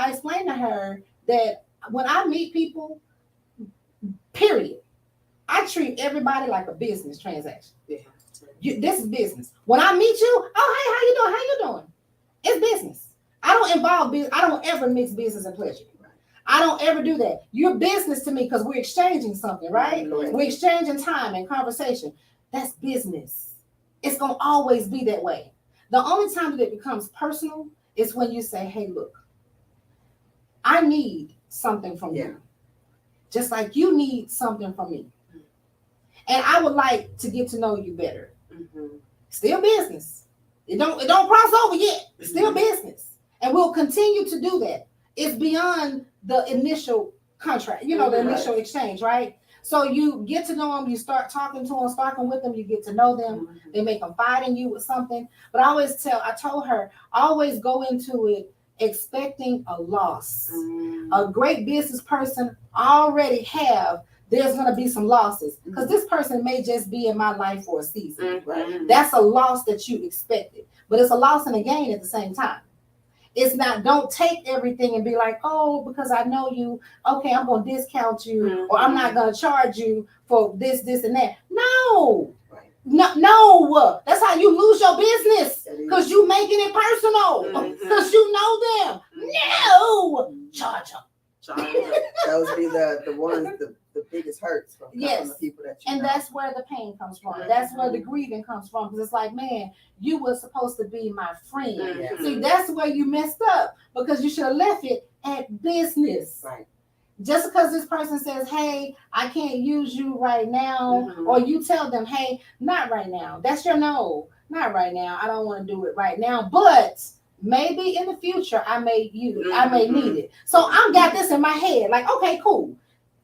explained to her that when I meet people, period, I treat everybody like a business transaction. Yeah. This is business. When I meet you, oh, hey, how you doing? How you doing? It's business. I don't involve business. I don't ever mix business and pleasure. I don't ever do that. You're business to me because we're exchanging something, right? Correct. We're exchanging time and conversation. That's business. It's going to always be that way. The only time that it becomes personal is when you say, hey, look, I need something from Yeah. you. Just like you need something from me. And I would like to get to know you better. Mhm. Still business. It don't cross over yet. It's still business. And we'll continue to do that. It's beyond the initial contract, the Mhm. initial exchange, right? So you get to know them, you start talking to them, talking with them, you get to know them. Mhm. They may confide in you with something. But I told her, always go into it expecting a loss. Mm. A great business person already have, there's going to be some losses because this person may just be in my life for a season. Mhm. That's a loss that you expected, but it's a loss and a gain at the same time. It's not, don't take everything and be like, oh, because I know you, okay, I'm going to discount you, or I'm not going to charge you for this, and that. No. Right. No. That's how you lose your business, That is. because you making it personal, Mhm. because you know them. No. Charge them. Those be the ones, the biggest hurts from Yes. the people that you And know. that's where the pain comes from. That's where the grieving comes from. Because it's like, man, you were supposed to be my friend. Mhm. See, that's where you messed up, because you should have left it at business. Right. Just because this person says, hey, I can't use you right now, Mhm. or you tell them, hey, not right now. That's your no. Not right now. I don't want to do it right now. But maybe in the future I may use it. I may need it. So I got this in my head. Like, okay, cool.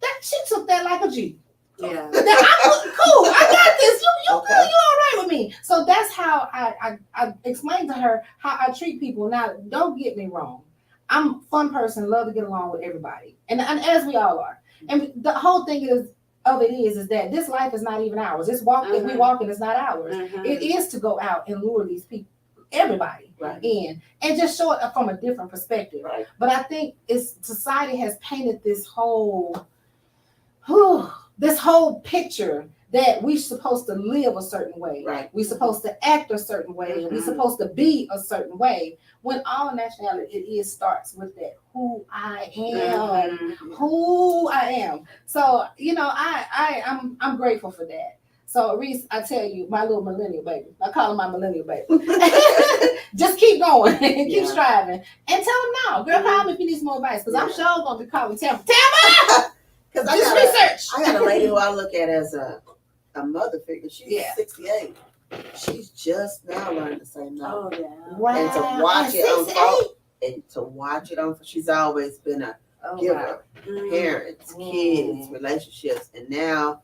That she took that like a G. Yeah. Cool. I got this. You Okay. all right with me. So that's how I explained to her how I treat people. Now, don't get me wrong. I'm a fun person, love to get along with everybody. And as we all are. And the whole thing is that this life is not even ours. It's walking, we walking, it's not ours. Mhm. It is to go out and lure these people, everybody, Right. in, and just show it from a different perspective. Right. But I think society has painted this whole picture that we're supposed to live a certain way. Right. We're supposed to act a certain way. Mhm. We're supposed to be a certain way. When all nationality starts with that who I am. Mhm. Who I am. So, I'm grateful for that. So, Reese, I tell you, my little millennial baby, I call him my millennial baby. Just keep going, keep Yeah. striving, and tell him now, girl, call me if you need some more advice, because I'm Yeah. sure gonna be calling Tampa. Because Just research. I got a lady who I look at as a mother figure. She's Yeah. 68. She's just now learning to say no. Oh yeah. Wow. And to watch it 68? unfold. And to watch it unfold. She's always been a Oh, giver. wow. Mhm. Parents, kids, relationships. And now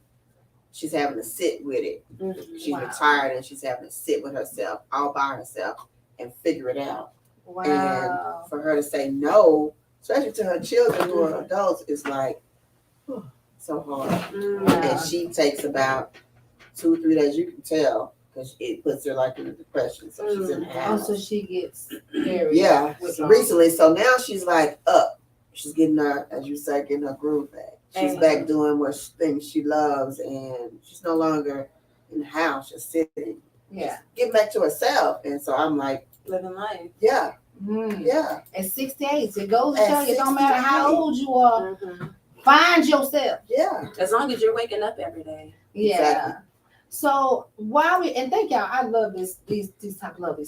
she's having to sit with it. Mhm. She's Wow. retired and she's having to sit with herself all by herself and figure it out. Wow. And for her to say no, especially to her children who are adults, is like so hard. Mhm. Wow. And she takes about 2-3 days, you can tell, because it puts her like in a depression. So she's in the Oh, house. so she gets very Yeah, withdrawn. recently. So now she's like up. She's getting her, as you say, getting her groove back. She's back doing things she loves, and she's no longer in the house, just sitting. Yeah. Getting back to herself. And so I'm like, Living life. yeah, Mm. yeah. At 68, it goes to At show you, it don't matter how 68. old you are, Mhm. find yourself. Yeah. As long as you're waking up every day. Yeah. Exactly. So and thank y'all, I love these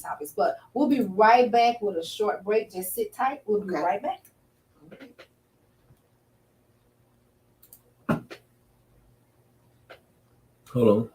topics, but we'll be right back with a short break. Just sit tight. We'll be Okay. right back. Hold on.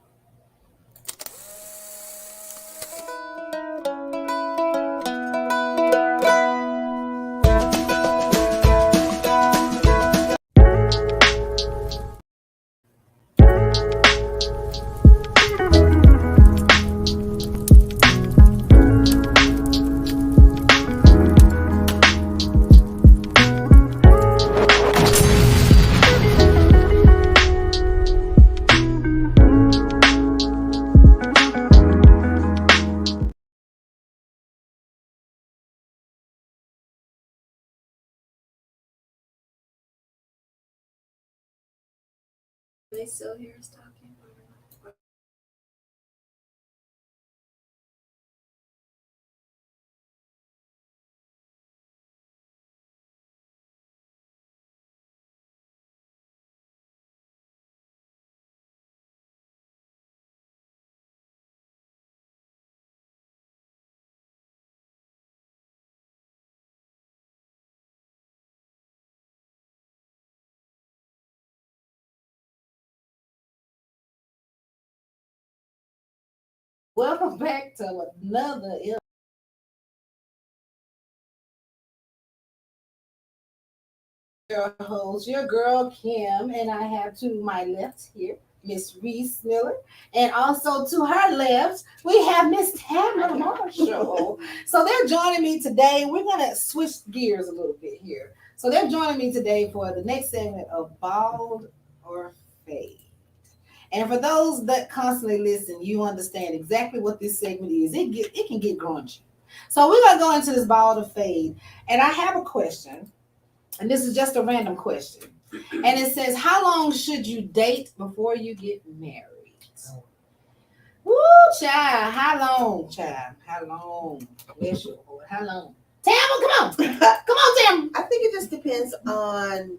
They still hear us talking. Welcome back to another your host, your girl Kim, and I have to my left here Miss Reese Miller. And also to her left, we have Miss Tamara Marshall. So they're joining me today. We're going to switch gears a little bit here. So they're joining me today for the next segment of Bald or Fade. And for those that constantly listen, you understand exactly what this segment is. It can get grungy. So we're going to go into this Bald or Fade. And I have a question. And this is just a random question. And it says, how long should you date before you get married? Woo, child. How long, child? How long? Bless you, Lord. How long? Tamara, come on. Come on, Tamara. I think it just depends on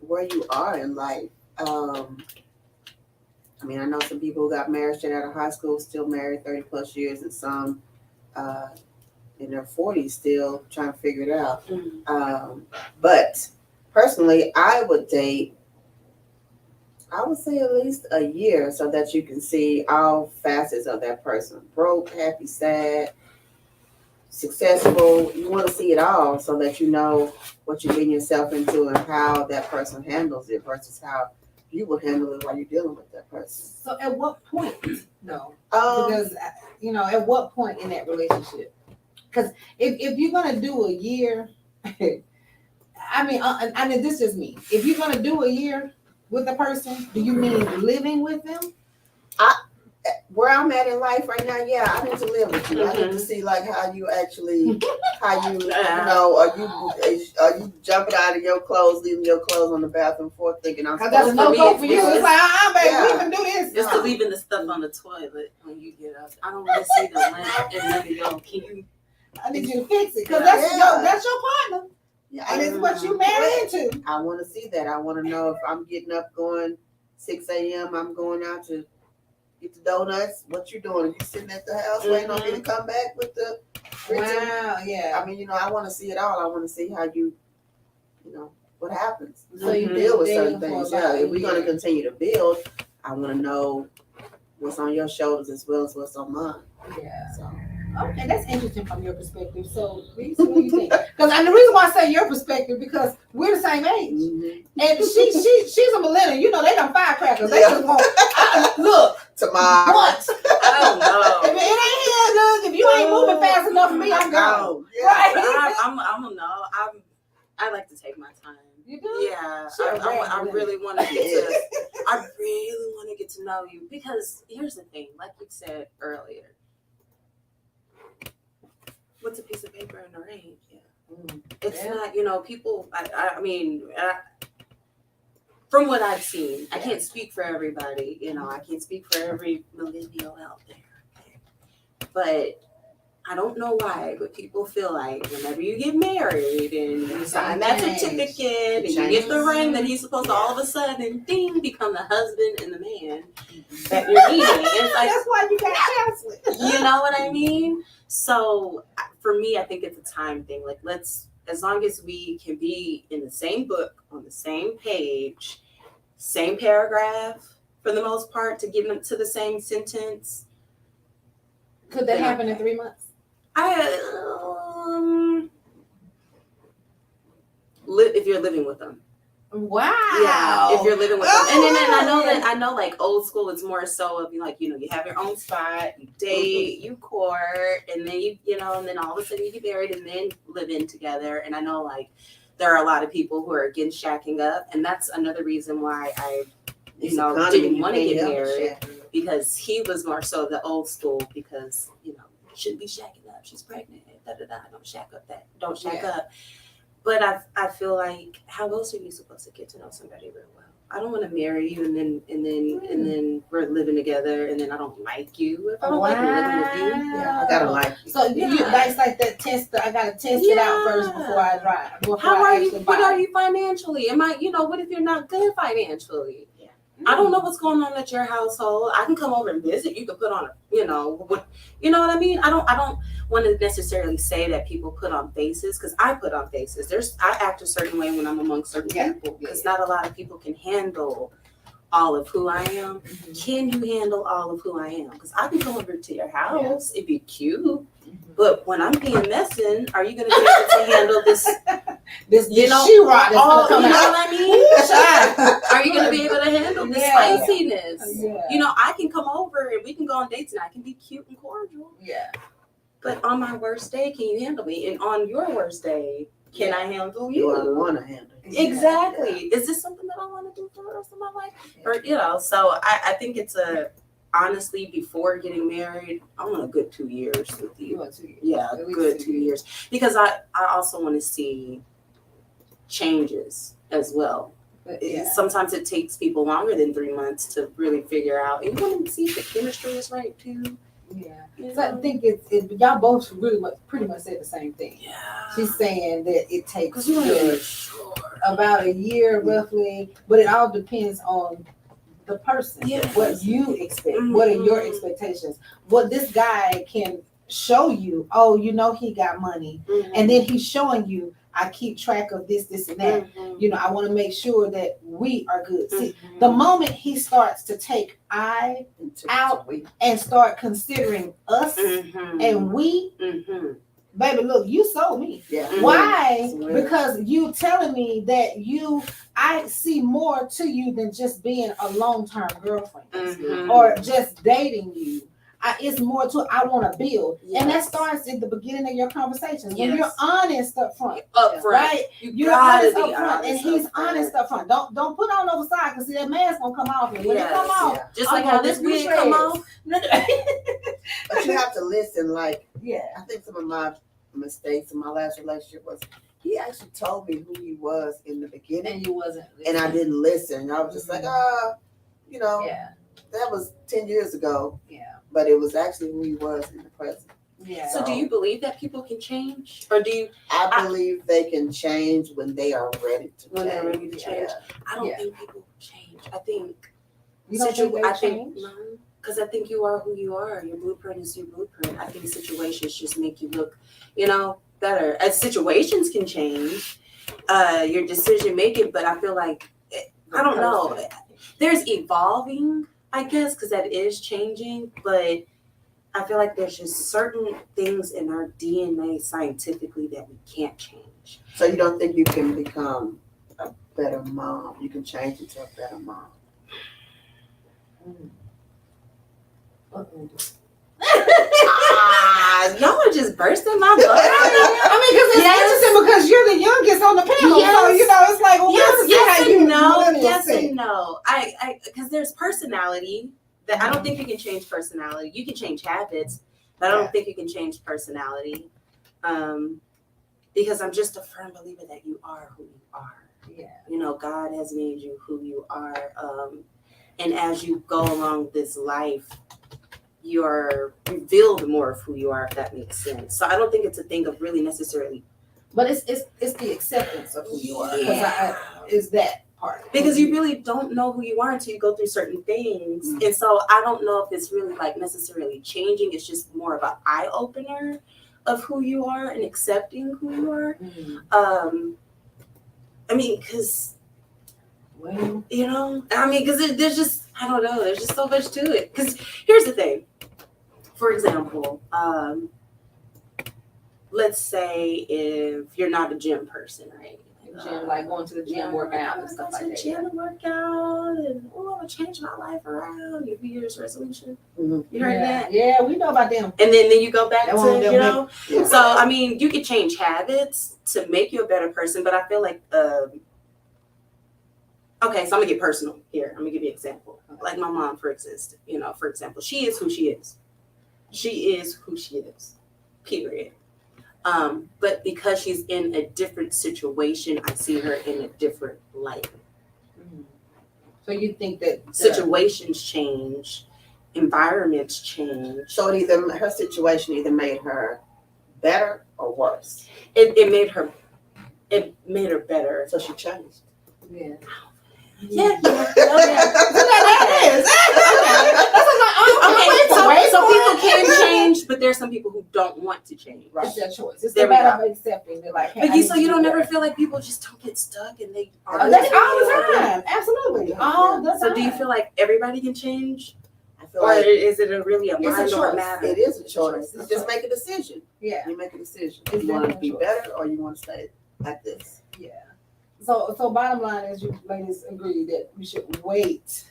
where you are in life. I mean, I know some people who got married straight out of high school, still married 30 plus years, and some in their 40s still trying to figure it out. But personally, I would say at least a year so that you can see all facets of that person. Broke, happy, sad, successful. You want to see it all so that you know what you're getting yourself into and how that person handles it versus how you will handle it while you're dealing with that person. So at what point, though? Because, at what point in that relationship? Because if you're going to do a year, I mean, this is me. If you're going to do a year with a person, do you mean living with them? Where I'm at in life right now, yeah, I need to live with you. I need to see like how you actually, are you jumping out of your clothes, leaving your clothes on the bathroom floor, thinking I'm Because that's a supposed to no-go for you. It's like, baby, Yeah. we can do this. Just to leaving the stuff on the toilet when you get up. I don't want to see the lamp and none of y'all. Can you? I need you to fix it because Yeah. that's your partner. Yeah, And it's what you marry into. I want to see that. I want to know if I'm getting up going 6 a.m., I'm going out to get the donuts. What you doing? Are you sitting at the house waiting on me to come back with the Wow, yeah. I mean, I want to see it all. I want to see how you what happens. So You you've deal been with certain dating for things. about Yeah, if a we're going to year. continue to build, I want to know what's on your shoulders as well as what's on mine. Yeah. So. Okay, that's interesting from your perspective. So, Reese, what do you think? Because the reason why I say your perspective because we're the same age, and she's a millennial. You know, they done firecrackers. They just want look Tomorrow. once. I don't know. If it ain't here, good. If you ain't moving fast enough for me, I'm gone. Yeah. Right? I don't know. I like to take my time. You do? Yeah, Sure, I right. really want to get to. I really want to get to know you because here's the thing. Like you said earlier, what's a piece of paper in the rain? Yeah, it's not. People. I mean. From what I've seen, I can't speak for everybody. I can't speak for every millennial out there. But I don't know why, but people feel like whenever you get married and you sign that certificate and you get the ring, that he's supposed to all of a sudden, ding, become the husband and the man that you're needing. It's like, That's why you got counseling. you know what I mean? So for me, I think it's a time thing. Like, as long as we can be in the same book, on the same page, same paragraph, for the most part, to get them to the same sentence. Could that happen in 3 months? If you're living with them. Wow. Yeah, if you're living with them. And then I know like old school is more so of like, you have your own spot, you date, you court, and then and then all of a sudden you get married and then live in together. And I know like there are a lot of people who are against shacking up, and that's another reason why I didn't want to get married, because he was more so the old school, because shouldn't be shacking up, she's pregnant, don't shack up. But I feel like, how else are you supposed to get to know somebody real well? I don't want to marry you and then we're living together and then I don't like you. If I don't like living with you, Yeah, I gotta like you. So that's like that test. I gotta test it out first before I drive. How are you? What are you financially? Am I? What if you're not good financially? I don't know what's going on at your household. I can come over and visit. You could put on what I mean? I don't want to necessarily say that people put on faces, because I put on faces. I act a certain way when I'm among certain people, because not a lot of people can handle all of who I am. Mm-hmm. Can you handle all of who I am? Because I can come over to your house. It'd be cute. But when I'm being messing, are you going to be able to handle this? this You know, she rock that's all, gonna you come know out. what I mean? Child. Are you gonna be able to handle the Yeah. spiciness? Yeah. You know, I can come over and we can go on dates and I can be cute and cordial. Yeah. But on my worst day, can you handle me? And on your worst day, can I handle You you? are the one to handle it. Exactly. Is this something that I want to do for the rest of my life? Or, you know, so I think it's honestly, before getting married, I want a good 2 years with You you. want 2 years. Yeah, At least good 2 2 years. Because I also want to see changes as well. But yeah. Sometimes it takes people longer than 3 months to really figure out. And you want to see if the chemistry is right too. Yeah. You So I know? think y'all both really pretty much said the same thing. Yeah. She's saying that it takes Because you want to be sure. about a year roughly, but it all depends on the person. Yes. What you expect. What are your expectations? What this guy can show you, oh, you know, he got money. And then he's showing you, I keep track of this, and that. You know, I want to make sure that we are good. See, the moment he starts to take I out and start considering us and we, baby, look, you sold me. Yeah. Why? Mhm. Because you telling me that I see more to you than just being a long-term girlfriend or just dating you. It's more to I want to build, and that Yes. starts at the beginning of your conversations when Yes. you're honest up front, Up front. right? You're gotta honest be up front, and honest he's up front. honest up front. Don't put on the facade because see that mask gonna come off, and when it Yes. come off, Just I'm like how gonna this rip you wig come shreds. off. But you have to listen. Like, Yeah, I think some of my mistakes in my last relationship was he actually told me who he was in the beginning, and you wasn't, and I didn't listen. I was just like, you know, Yeah, that was 10 years ago, yeah, but it was actually who he was in the present. yeah. So do you believe that people can change? Or do you I believe they can change when they are ready to When they're change. ready to change. I don't Yeah. think people change. I think You don't think they I think change? no. Because I think you are who you are. Your blueprint is your blueprint. I think situations just make you look, better. As situations can change, your decision making, but I feel like I don't know. There's evolving, I guess, because that is changing, but I feel like there's just certain things in our DNA scientifically that we can't change. So you don't think you can become a better mom? You can change into a better mom. Y'all are just bursting my bubble. I mean, because it's Yes. interesting because you're the youngest on the panel, so Yes. it's like, well, Yes you and no. millennials Yes think. and no. I because there's personality that I don't think you can change personality. You can change habits, but I don't think you can change personality. Because I'm just a firm believer that you are who you are. Yeah. God has made you who you are. And as you go along this life, you're revealed more of who you are, if that makes sense. So I don't think it's a thing of really necessarily. But it's the acceptance of who you are. Yeah. Is that part. Because you really don't know who you are until you go through certain things. And so I don't know if it's really like necessarily changing. It's just more of an eye opener of who you are and accepting who you are. I mean, because, Well, because there's just, I don't know, there's just so much to it. Because here's the thing. For example, let's say if you're not a gym person, right? gym, like going to the gym, working out and stuff like that. Gym and work out and I'm gonna change my life around. Your New Year's resolution. Mhm. You heard that? Yeah, we know about them. And then you go back That one of to, them Yeah. So I mean, you can change habits to make you a better person, but I feel like okay, so I'm gonna get personal here. I'm gonna give you an example. Like my mom, for example, she is who she is. She is who she is. Period. But because she's in a different situation, I see her in a different light. So you think that Situations change, environments change. So her situation either made her better or worse. It made her better. So she changed. Yeah. Yeah. Okay, So people can change, but there's some people who don't want to change. It's their choice. It's There the we matter of accepting. They're like, hey, But I you need so to you do don't better. ever feel like people just don't get stuck and they That's all the time. Absolutely. All the time. So do you feel like everybody can change? I feel Or like is it really a It's a mind or a choice. matter? it is a choice. You just make a decision. Yeah. You make a decision. It's You want to definitely be a choice. better or you want to stay at this. Yeah. So bottom line is, you ladies agree that we should wait.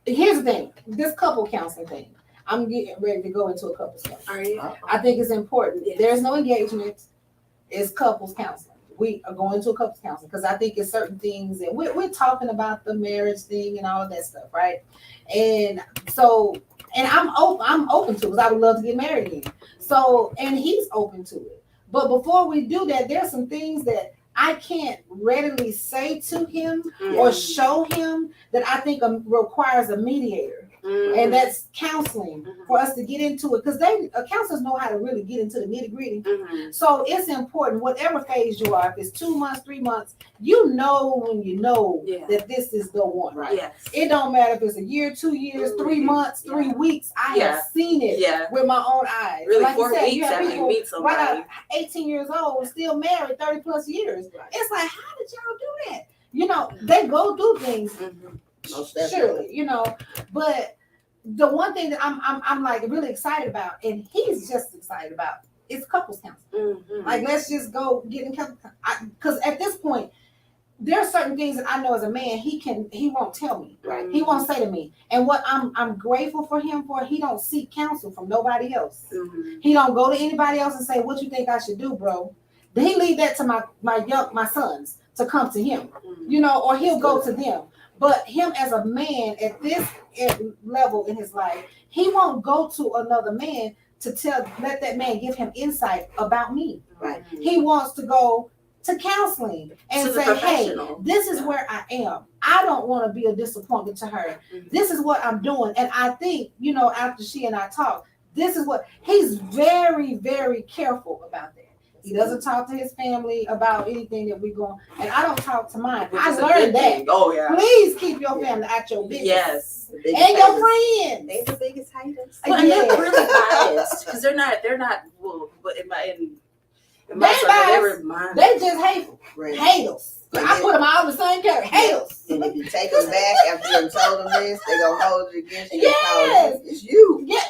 Here's the thing: this couple counseling thing. I'm getting ready to go into a couples counseling. Are you? I think it's important. Yes. There's no engagement. It's couples counseling. We are going to a couples counseling because I think it's certain things, and we're talking about the marriage thing and all of that stuff, right? And so, and I'm open to it because I would love to get married again. So, and he's open to it. But before we do that, there's some things that I can't readily say to him or show him that I think requires a mediator. And that's counseling for us to get into it, because counselors know how to really get into the nitty gritty. So it's important, whatever phase you are, if it's 2 months, 3 months, you know when you know that this is the one, right? Yes. It don't matter if it's a year, 2 years, 3 months, 3 weeks. I have seen it with my own eyes. Really, like 4 you said, weeks you have after people you meet somebody. right out, 18 years old, still married 30 plus years. Right. It's like, how did y'all do that? You know, they go do things. Most definitely. Surely, you know, but the one thing that I'm like really excited about, and he's just excited about, is couples counseling. Like, let's just go get in couples, because at this point, there are certain things that I know as a man he won't tell me, right? He won't say to me, and what I'm grateful for him for, he don't seek counsel from nobody else. He don't go to anybody else and say, "What you think I should do, bro?" Then he leave that to my sons to come to him, you know, or he'll go to them. But him as a man at this level in his life, he won't go to another man to let that man give him insight about me. Right. He wants to go to counseling and say, "Hey, this is where I am. I don't want to be a disappointment to her. This is what I'm doing." And I think, you know, after she and I talk, this is what he's very, very careful about that. He doesn't talk to his family about anything that we're going, and I don't talk to mine. I learned that. Oh yeah. Please keep your family out your business. Yes. And your friends. They the biggest haters. Well, and they're really biased because they're not. Well, but in my circle, they were mine. They just hateful. Right. Haters. I put them all in the same category. Haters. And if you take them back after you told them this, they're going to hold you against you. Yes. It's you. Yeah,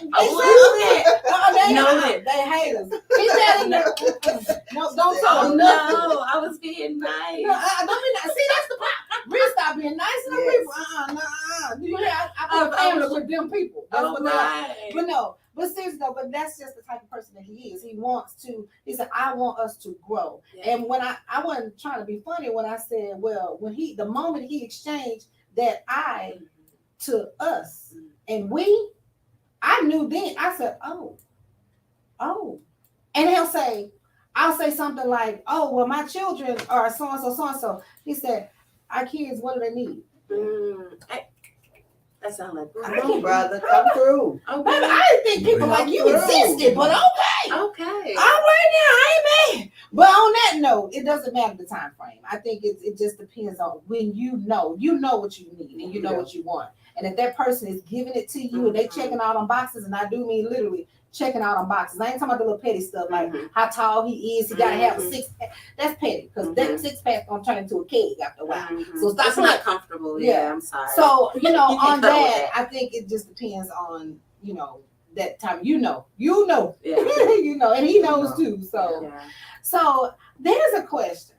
Noted. They haters. He's telling them, no, don't tell Oh them nothing. no, I was being nice. No, don't be nice. See, that's the problem. Real stop being nice to them people. Do you hear? I put a family with them people. That's what they are. But no, but seriously though, but that's just the type of person that he is. He said, I want us to grow. Yeah. And when I wasn't trying to be funny when I said, well, when the moment he exchanged that I to us and we, I knew then. I said, oh. And I'll say something like, oh, well, my children are so-and-so. He said, our kids, what do they need? That sounds like Come on, brother. Come through. Baby, I didn't think people like you existed, but okay. Okay. All right now, I ain't mad. But on that note, it doesn't matter the time frame. I think it just depends on when you know what you need and you know what you want. And if that person is giving it to you and they checking out on boxes, and I do mean literally checking out on boxes. I ain't talking about the little petty stuff like how tall he is. He gotta have a six pack. That's petty because that six pack gonna turn into a keg after a while. So stop. It's not comfortable. Yeah, I'm sorry. So you know, You can on that, I think it just depends on that time. You know, Yeah. and he knows too. So, Yeah. so there's a question,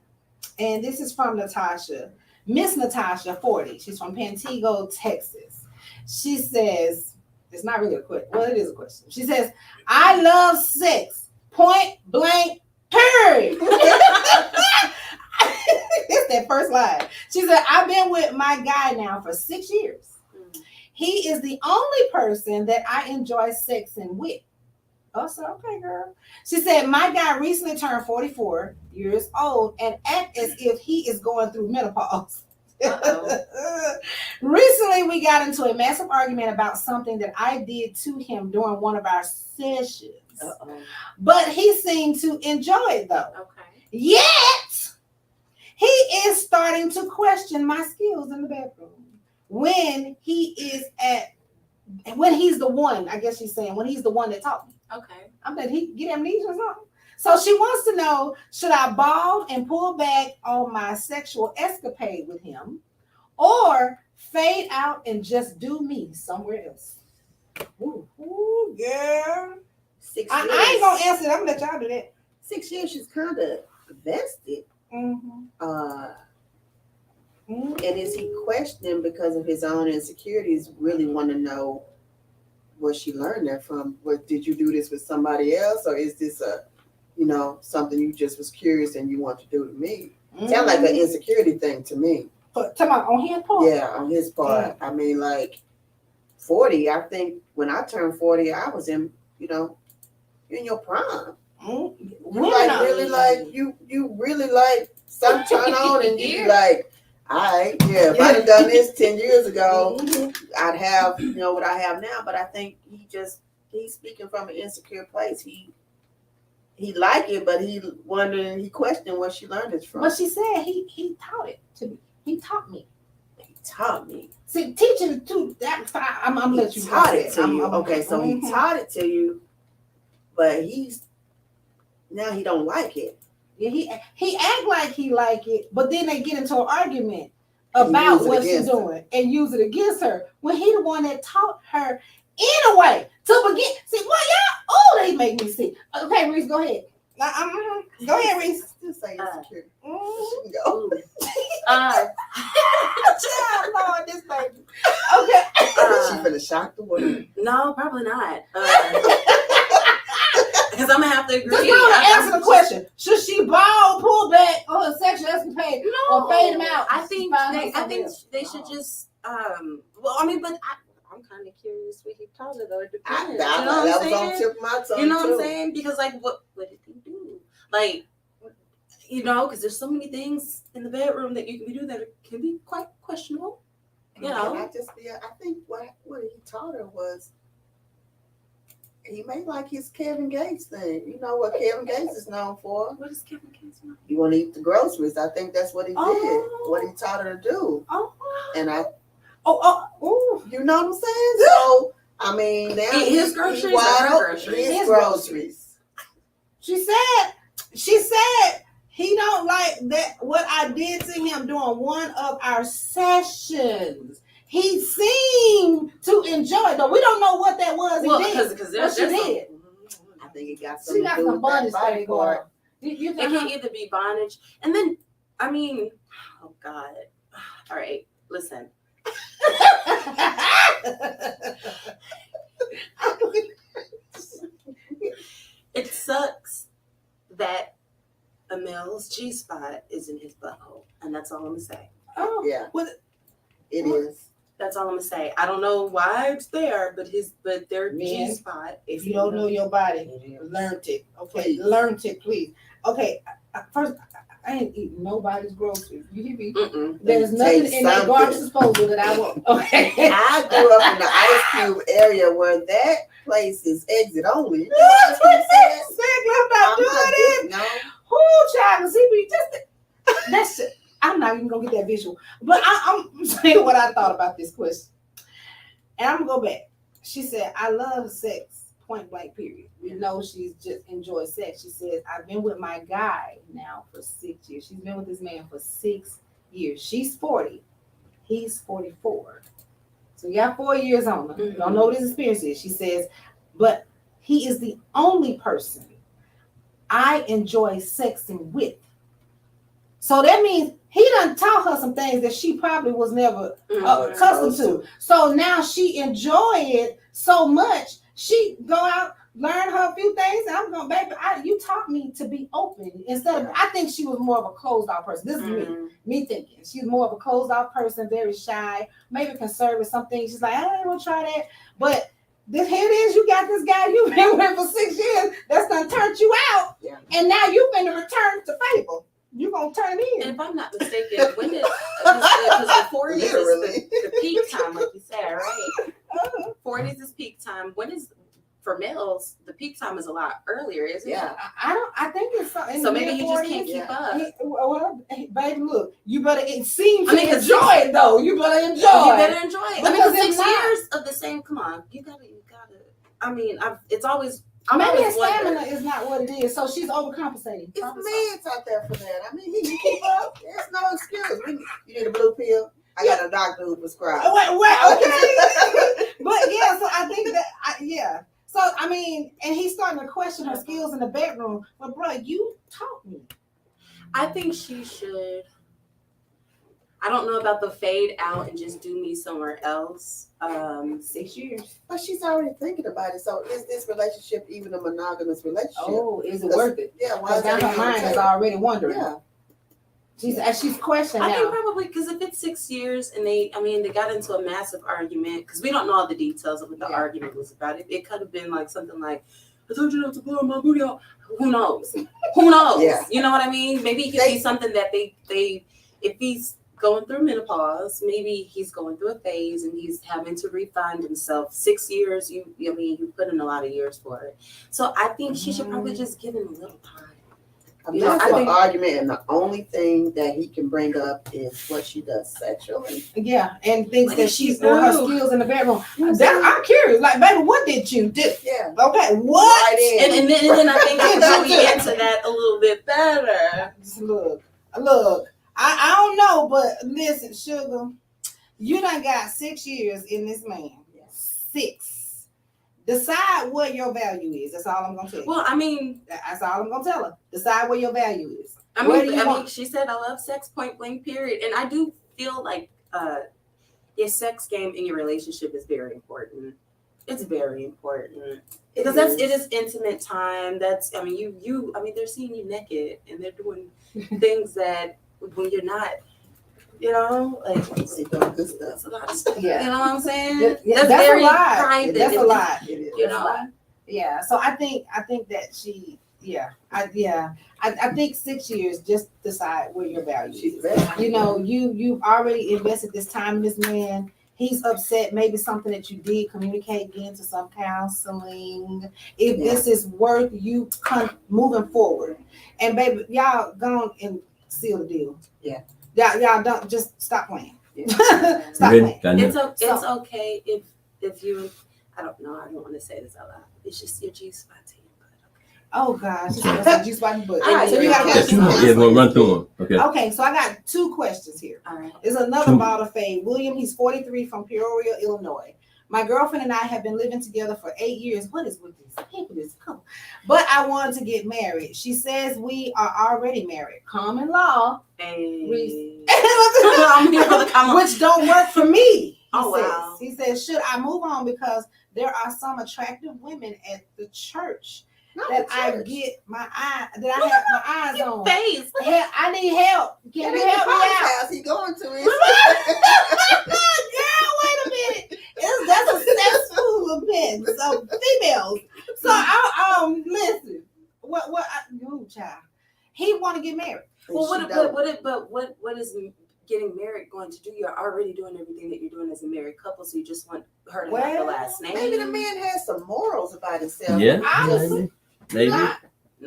and this is from Natasha, Miss Natasha 40. She's from Pantego, Texas. She says, it's not really a question. Well, it is a question. She says, I love sex. Point blank, period. It's that first line. She said, I've been with my guy now for 6 years. He is the only person that I enjoy sexing with. Oh, so okay, girl. She said, my guy recently turned 44 years old and act as if he is going through menopause. Recently, we got into a massive argument about something that I did to him during one of our sessions. But he seemed to enjoy it though. Okay. Yet, he is starting to question my skills in the bedroom when he's the one, I guess she's saying, when he's the one that taught me. Okay. I'm like, he get amnesia or something. So she wants to know, should I ball and pull back on my sexual escapade with him or fade out and just do me somewhere else? Ooh, girl. 6 years. I ain't going to answer it. I'm going to let y'all do that. 6 years, she's kind of vested. Mm-hmm. And is he questioning because of his own insecurities? Really want to know where she learned that from. What, did you do this with somebody else, or is this a, something you just was curious and you want to do to me? Sound like an insecurity thing to me. But talking about on his part. Yeah, on his part. I mean, like 40. I think when I turned 40, I was in, you're in your prime. You like really like you really like something turn on and you be like, all right, yeah, if I'd have done this 10 years ago, I'd have, what I have now. But I think he's speaking from an insecure place. He like it, but he questioned where she learned it from. But she said he taught it to me. He taught me. He taught me. See, teaching too. I'm let you taught it to you. Okay, so mm-hmm. he taught it to you, but now he don't like it. Yeah, he act like he like it, but then they get into an argument about what she's doing and use it against her when he the one that taught her anyway to begin. See, well, they make me sick. Okay, Reese, go ahead. Go ahead, Reese. Still say insecure. Go. Lord, this baby. Okay. She finna shock the world. No, probably not. Because I'm gonna have to agree. Just want to answer the question: should she ball, pull back, or her sexual escapade, or fade him out? I think they should just. Well, I mean, but I'm kind of curious what he taught her though. It depends. That was on tip of my tongue. You know what I'm saying? Because like, what did he do? Like, because there's so many things in the bedroom that you can do that can be quite questionable. I think what he taught her was. He may like his Kevin Gates thing. You know what Kevin Gates is known for? What is Kevin Gates known for? You want to eat the groceries. I think that's what he did. What he taught her to do. And you know what I'm saying? So, I mean, now his groceries or her groceries? His groceries. She said he don't like that what I did to him during one of our sessions. He seemed to enjoy it, though. We don't know what that was. Well, because she did. I think it got something she got to do some with bondage that body thing going. part. It can either be bondage, and then I mean, oh God! All right, listen. It sucks that a male's G-spot is in his butthole, and that's all I'm gonna say. Oh, yeah, it is. That's all I'm gonna say. I don't know why it's there, but their G-spot. If you don't know your body, learn it. Okay, learn it, please. Okay, first, I ain't eating nobody's groceries. You hear me? There's nothing in that garbage disposal that I want. Okay. I grew up in the Ice Cube area where that place is exit only. You know what I'm saying? I'm not doing it. No. Who child? See me? That's it. I'm not even gonna get that visual, but I'm saying what I thought about this question, and I'm gonna go back. She said, "I love sex, point blank. Period. We know she's just enjoys sex." She says, "I've been with my guy now for 6 years. She's been with this man for 6 years. She's 40, he's 44. So you got 4 years on her. You don't know what his experience is." She says, "But he is the only person I enjoy sexing with." So that means he done taught her some things that she probably was never accustomed to. So now she enjoy it so much. She go out, learn her a few things, and I'm going, baby, you taught me to be open. Instead of, I think she was more of a closed off person. This is me thinking. She's more of a closed off person, very shy, maybe conservative, something. She's like, I don't want to try that. But here it is, you got this guy you've been with for 6 years that's done turned you out. Yeah. And now you've been to return to Fable. You're going to turn in. And if I'm not mistaken, when is, because the 40s is the peak time, like you said, right? 40s is peak time. When is, for males, the peak time is a lot earlier, isn't it? Yeah. I think it's something. So maybe he just can't keep up. Well, baby, look, you better seem to enjoy it, though. You better enjoy it. You better enjoy it. I mean, 6 years of the same, come on, you gotta, I mean, it's always, maybe his stamina is not what it is, so she's overcompensating. It's men's out there for that. I mean, he can keep up. There's no excuse. You need a blue pill? I got a doctor who prescribed. Okay. But yeah, so I think that, So, I mean, and he's starting to question her skills in the bedroom. But, bro, you taught me. I think she should. I don't know about the fade out and just do me somewhere else. 6 years. But she's already thinking about it. So is this relationship even a monogamous relationship? Oh, is it worth it? Yeah, why Because is now that her even on the mind is table? already wondering. Yeah. She's questioning I think now. probably because if it's 6 years and they got into a massive argument because we don't know all the details of what the Yeah. argument was about. It could have been like something like, "I told you not to blow my booty out." Who knows? Who knows? Yeah. You know what I mean? Maybe it could be something that they if he's going through menopause, maybe he's going through a phase and he's having to refine himself. 6 years, you put in a lot of years for it. So I think she should probably just give him a little time. A You know, I massive think- argument, and the only thing that he can bring up is what she does sexually. Yeah, and thinks What that did she she's or her do? skills in the bedroom. I'm curious. Like, baby, what did you do? Yeah. Okay, what? Right in. And then I think I could probably answer that a little bit better. Just look. I don't know, but listen, sugar, you done got 6 years in this man. Yeah. 6. Decide what your value is. That's all I'm gonna tell you. Well, I mean, That's all I'm gonna tell her. Decide what your value is. Where do you want- she said I love sex, point blank, period. And I do feel like your sex game in your relationship is very important. It's very important because it is intimate time. That's they're seeing you naked and they're doing things that when you're not, like She doing good stuff. that's a lot of stuff. Yeah. You know what I'm saying? That's That's very a lot. private. That's a lot. It is. You That's a know. lot. Yeah. So I think that she. Yeah. I think 6 years. Just decide where your value She's is. ready. You've already invested this time in this man. He's upset. Maybe something that you did communicate, get into some counseling. If this is worth you moving forward, and baby, y'all go and seal the deal. Yeah. Y'all don't just stop playing. Yeah. Stop Ready? playing. Got nothing? It's okay if you. I don't know. I don't want to say this out loud. It's just your G spot team. Oh gosh, you spotted butt. All right, so you got Yeah, questions. we'll run through them. Okay. Okay, so I got 2 questions here. All right. There's another bottle fade. William, he's 43 from Peoria, Illinois. My girlfriend and I have been living together for 8 years. What is with this? Heck, this couple. But I wanted to get married. She says we are already married. Common law, Hey. I'm here for the comment. which don't work for me. Oh, says. wow. He says, should I move on because there are some attractive women at the church that I get my eye that I have my eyes Your on. face. I need help. Can you help me out? House he going to is Girl, wait a minute. That's a sex school of men, so females. So I listen. Child. He want to get married. Well, She don't. what is getting married going to do? You're already doing everything that you're doing as a married couple, so you just want her to have the Well, last name. Maybe the man has some morals about himself. Yeah. Honestly. Maybe. Not,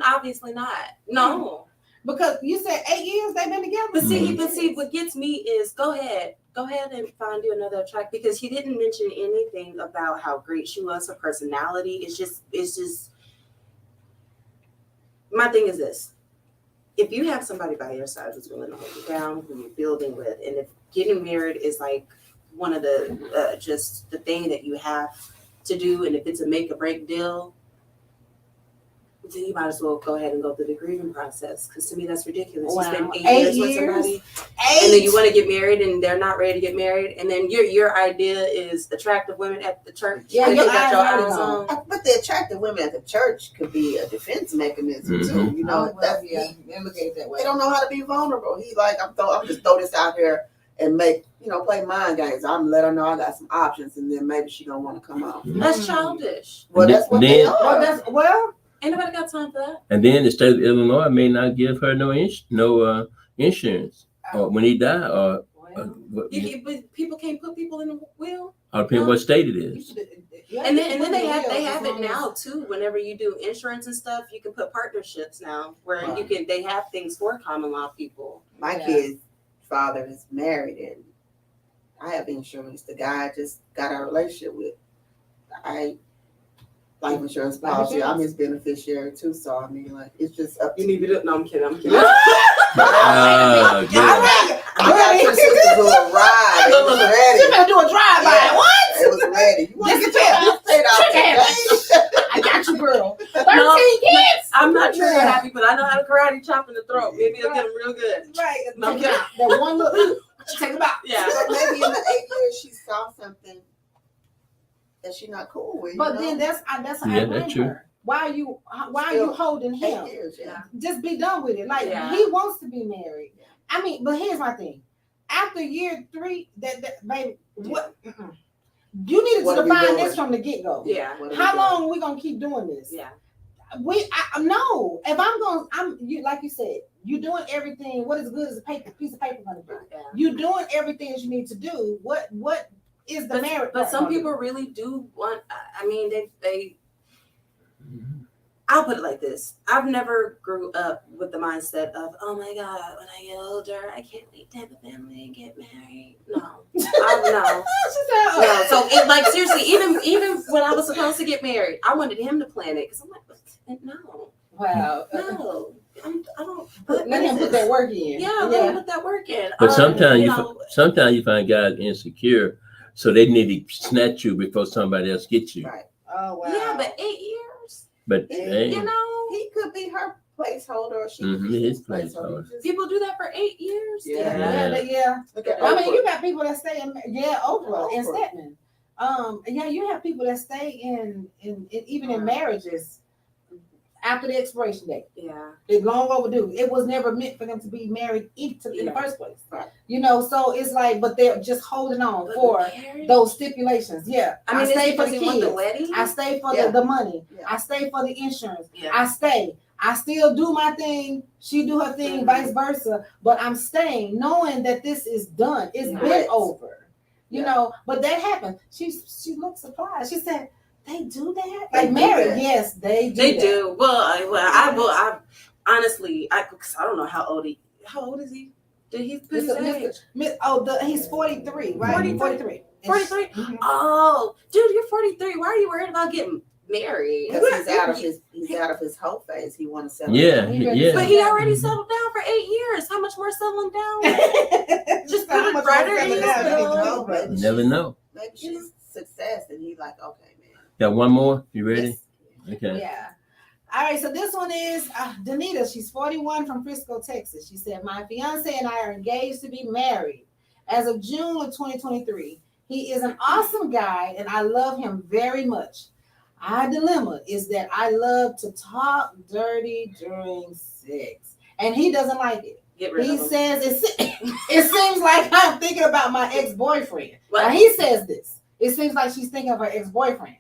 Obviously not. No. because you said 8 years they've been together. But see, what gets me is go ahead and find you another track because he didn't mention anything about how great she was, her personality. It's just my thing is this. If you have somebody by your side who's willing to hold you down, who you're building with, and if getting married is like one of the just the thing that you have to do, and if it's a make or break deal, then you might as well go ahead and go through the grieving process. Because to me, that's ridiculous. Wow. You spend 8 8 years with years? somebody, and then you want to get married, and they're not ready to get married, and then your idea is attractive women at the church. Yeah, and your you got your eyes eyes already on. But the attractive women at the church could be a defense mechanism too. You know, they look at it that way. they don't know how to be vulnerable. He like, I'm just throw this out here and make, play mind games. I'm let her know I got some options, and then maybe she don't want to come out. That's childish. Well, that's what they Then- are. Ain't nobody got time for that. And then the state of Illinois may not give her no insurance when he died, or Well, But people can't put people in the will. depending what state it is. And then they have it now too. Whenever you do insurance and stuff, you can put partnerships now where they have things for common law people. My kid's father is married, and I have insurance. The guy I just got a relationship with. Life insurance policy. I'm his beneficiary too, so I mean, like, it's just up to You need me to? No, I'm kidding. Good. I got your sister's little ride. It was ready. You better do a drive-by. Yeah. What? It was ready. You want to Just get your estate out Check today? I got you, girl. 13 No, kids. I'm not sure you're happy, but but I know how to karate chop in the throat. Maybe it'll get him real good. Right. No, Take it out. That one look. Take him out. Yeah. But maybe in the 8 years she saw something that she's not cool with. But then that's how I Yeah, blame that's true. her. Why are you Still, holding 8 him? years, yeah. Just be done with it. Like Yeah. he wants to be married. Yeah. I mean, but here's my thing. After year 3, that baby, what? You needed What to are we define doing? this from the get go. Yeah. What are we How doing? long are we gonna keep doing this? Yeah. No. If you like you said, you doing everything. What is good as a piece of paper gonna do? Yeah. You doing everything that you need to do. What is the merit? But part some gonna do? people really do want. I mean, they. I'll put it like this: I've never grew up with the mindset of, "Oh my God, when I get older, I can't wait to have a family and get married." No, no. She said, No, so it, like seriously, even when I was supposed to get married, I wanted him to plan it because I'm like, no, wow. no, I don't. Let him put that work in. Yeah, let him put that work in. But sometimes know, sometimes you find guys insecure, so they need to snatch you before somebody else gets you. Right. Oh wow. yeah, but 8 years, But Yeah. hey, you know, He could be her placeholder, or she could Mhm, be his his placeholder. placeholder. Just people do that for 8 years. Yeah. look at I mean, Oprah. you got people that stay in Oprah and Oprah. Stedman. Yeah, you have people that stay in even in marriages after the expiration date. Yeah. It's long overdue. It was never meant for them to be married in the Yeah. first place. Right. You know, so it's like, but they're just holding on But for marriage? those stipulations. Yeah, I mean, stay it's for because the he want the kids. wedding. I stay for Yeah. the money. Yeah. I stay for the insurance. Yeah. I stay. I still do my thing. She do her thing, Mhm. vice versa. But I'm staying, knowing that this is done. It's Yeah. been Right. over. You Yeah. know. But that happened. She looked surprised. She said, "They do that? They Like do married? that. Yes, they do. They that. do. Well, I honestly, cause I don't know how old is he? Did he put his age? He's 43, right? 43. 43. 43? Mhm. Oh, dude, you're 43. Why are you worried about getting married? Because he's out of his whole phase. He want to settle. yeah, He ready to yeah. But he already settled down for 8 years. How much more settling down? Just put How it much right more in settled his down? bill. You know, but- You never know. Maybe she's success, and he's like, okay, man. Got one more? You ready? Yes. Okay. Yeah. All right, so this one is Danita. She's 41 from Frisco, Texas. She said, "My fiance and I are engaged to be married as of June of 2023. He is an awesome guy, and I love him very much. Our dilemma is that I love to talk dirty during sex, and he doesn't like it. Get rid He of him. says it seems like I'm thinking about my ex-boyfriend. Now What? he says this. It seems like she's thinking of her ex-boyfriend.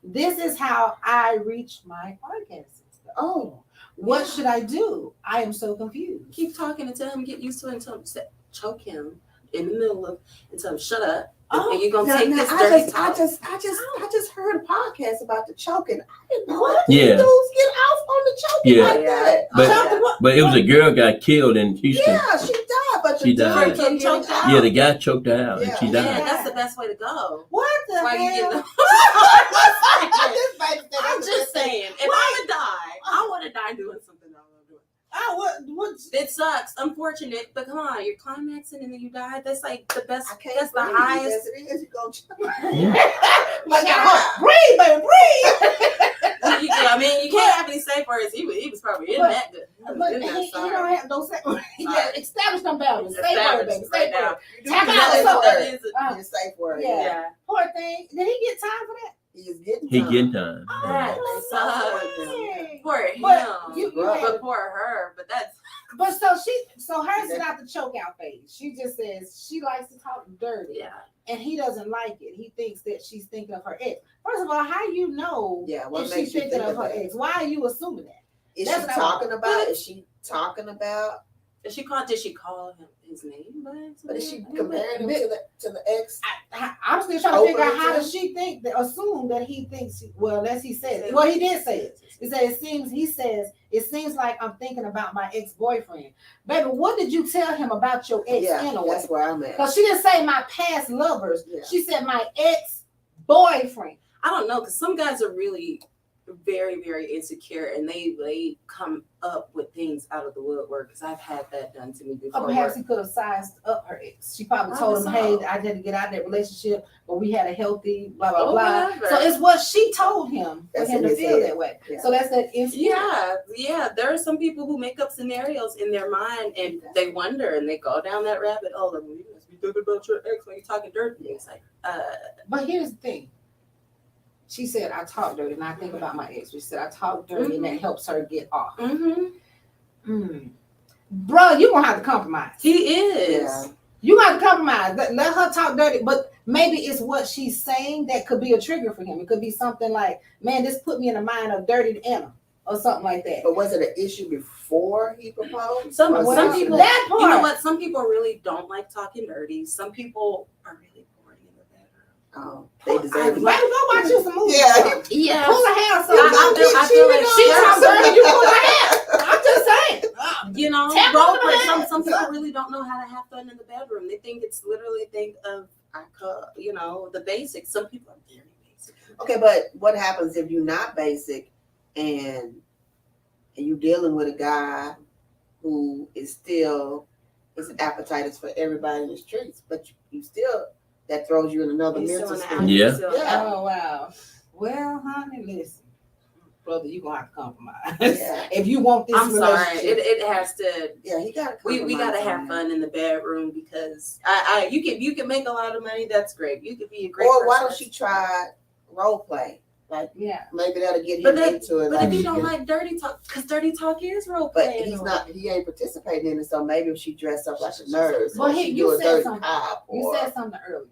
This is how I reach my podcast. Oh, what should I do? I am so confused. Keep talking until him get used to it, until him choke him in the middle of, until him shut up. Oh, and you're gonna Now, take now, this I dirty just, talk. I just heard a podcast about the choking. I didn't know What? these Yeah. dudes get off on the choking Yeah. like that. But- Choking what? But it was a girl got killed in Houston. Yeah, she died, but the She dude died. couldn't get Choked it out. out. Yeah, the guy choked her out and Yeah. she Yeah, died. that's the best way to go. What the Why you hell? getting I'm I'm just saying, if I would die, I want to die doing something I love doing. What? It sucks, unfortunate, but come on, you're climaxing and then you die. That's like the best. I can't That's the breathe. highest. As it is, you gonna choke. Like, breathe, baby, breathe. I mean, you can't have any safe words. He was probably in But- that. But in he that don't sorry. have no say. Yeah, establish them boundaries. Stay word, baby. Established Stay right now. word. You do Tap your out, safe so- word. That is Your safe word. Yeah. yeah. Poor thing. Did he get time for that? He is getting He time. getting time. That Oh, sucks. dang. Poor But him. you Right. had- But poor her. But that's But so hers is not the choke out phase. She just says she likes to talk dirty, yeah. and he doesn't like it. He thinks that she's thinking of her ex. First of all, how you know Yeah, what if makes she's you thinking think of her that? ex? Why are you assuming that? Is That's she what I talking want. about? Is she talking about? Did she call him his name? But is she comparing him to the ex? I'm still trying to figure out Open how to- does she think that assume that he thinks. Well, unless he says it. Well, he did say it. He said it seems like I'm thinking about my ex-boyfriend. Baby, what did you tell him about your ex Yeah, anyway? that's where I'm at. Because she didn't say my past lovers. Yeah. She said my ex-boyfriend. I don't know, because some guys are really very, very insecure, and they come up with things out of the woodwork, because I've had that done to me before. Or perhaps he could have sized up her ex. She probably told him, "Hey, I had to get out of that relationship, but we had a healthy blah blah blah." Whatever. So it's what she told him for That's him in to his feel head. that way. Yeah. So that's that insecure. Yeah. There are some people who make up scenarios in their mind, and they wonder, and they go down that rabbit hole. And you must be thinking about your ex when you're talking dirty. It's like, But here's the thing. She said, "I talk dirty," and I think about my ex. She said, "I talk dirty," and that helps her get off. Bro, you gonna have to compromise. He is. Yeah. You got to compromise. Let her talk dirty, but maybe it's what she's saying that could be a trigger for him. It could be something like, "Man, this put me in the mind of Dirty Anna," or something like that. But was it an issue before he proposed? Some Or some was it- people, that part. you know what? Some people really don't like talking dirty. Some people are really boring in the bedroom. Oh, they deserve Baby, it. go watch you some movies. Yeah. Yeah. Pull her hair. So I feel like she talks dirty. You pull her hair. I'm just saying. You know, Tap role on the play. head. Some people really don't know how to have fun in the bedroom. They think it's literally a thing of, you know, the basics. Some people are very basic. Okay, but what happens if you're not basic and you're dealing with a guy who is still his appetite is for everybody in the streets, but you still that throws you in another He's mental still state. an Yeah. addict, still- Yeah. Oh wow. Well, honey, listen, brother, you gonna have to compromise Yeah. if you want this. I'm sorry. relationship. It has to. Yeah, he got. We gotta have fun in the bedroom, because you can make a lot of money. That's great. You could be a great. Or why person. don't she try role play? Like Yeah. maybe that'll get him But that- into it. But like, if you don't like dirty talk, because dirty talk is role but playing. he's not. He ain't participating in it. So maybe if she dressed up like a nurse, Well, or he- she you do a said dirty something. cop, You or said something earlier.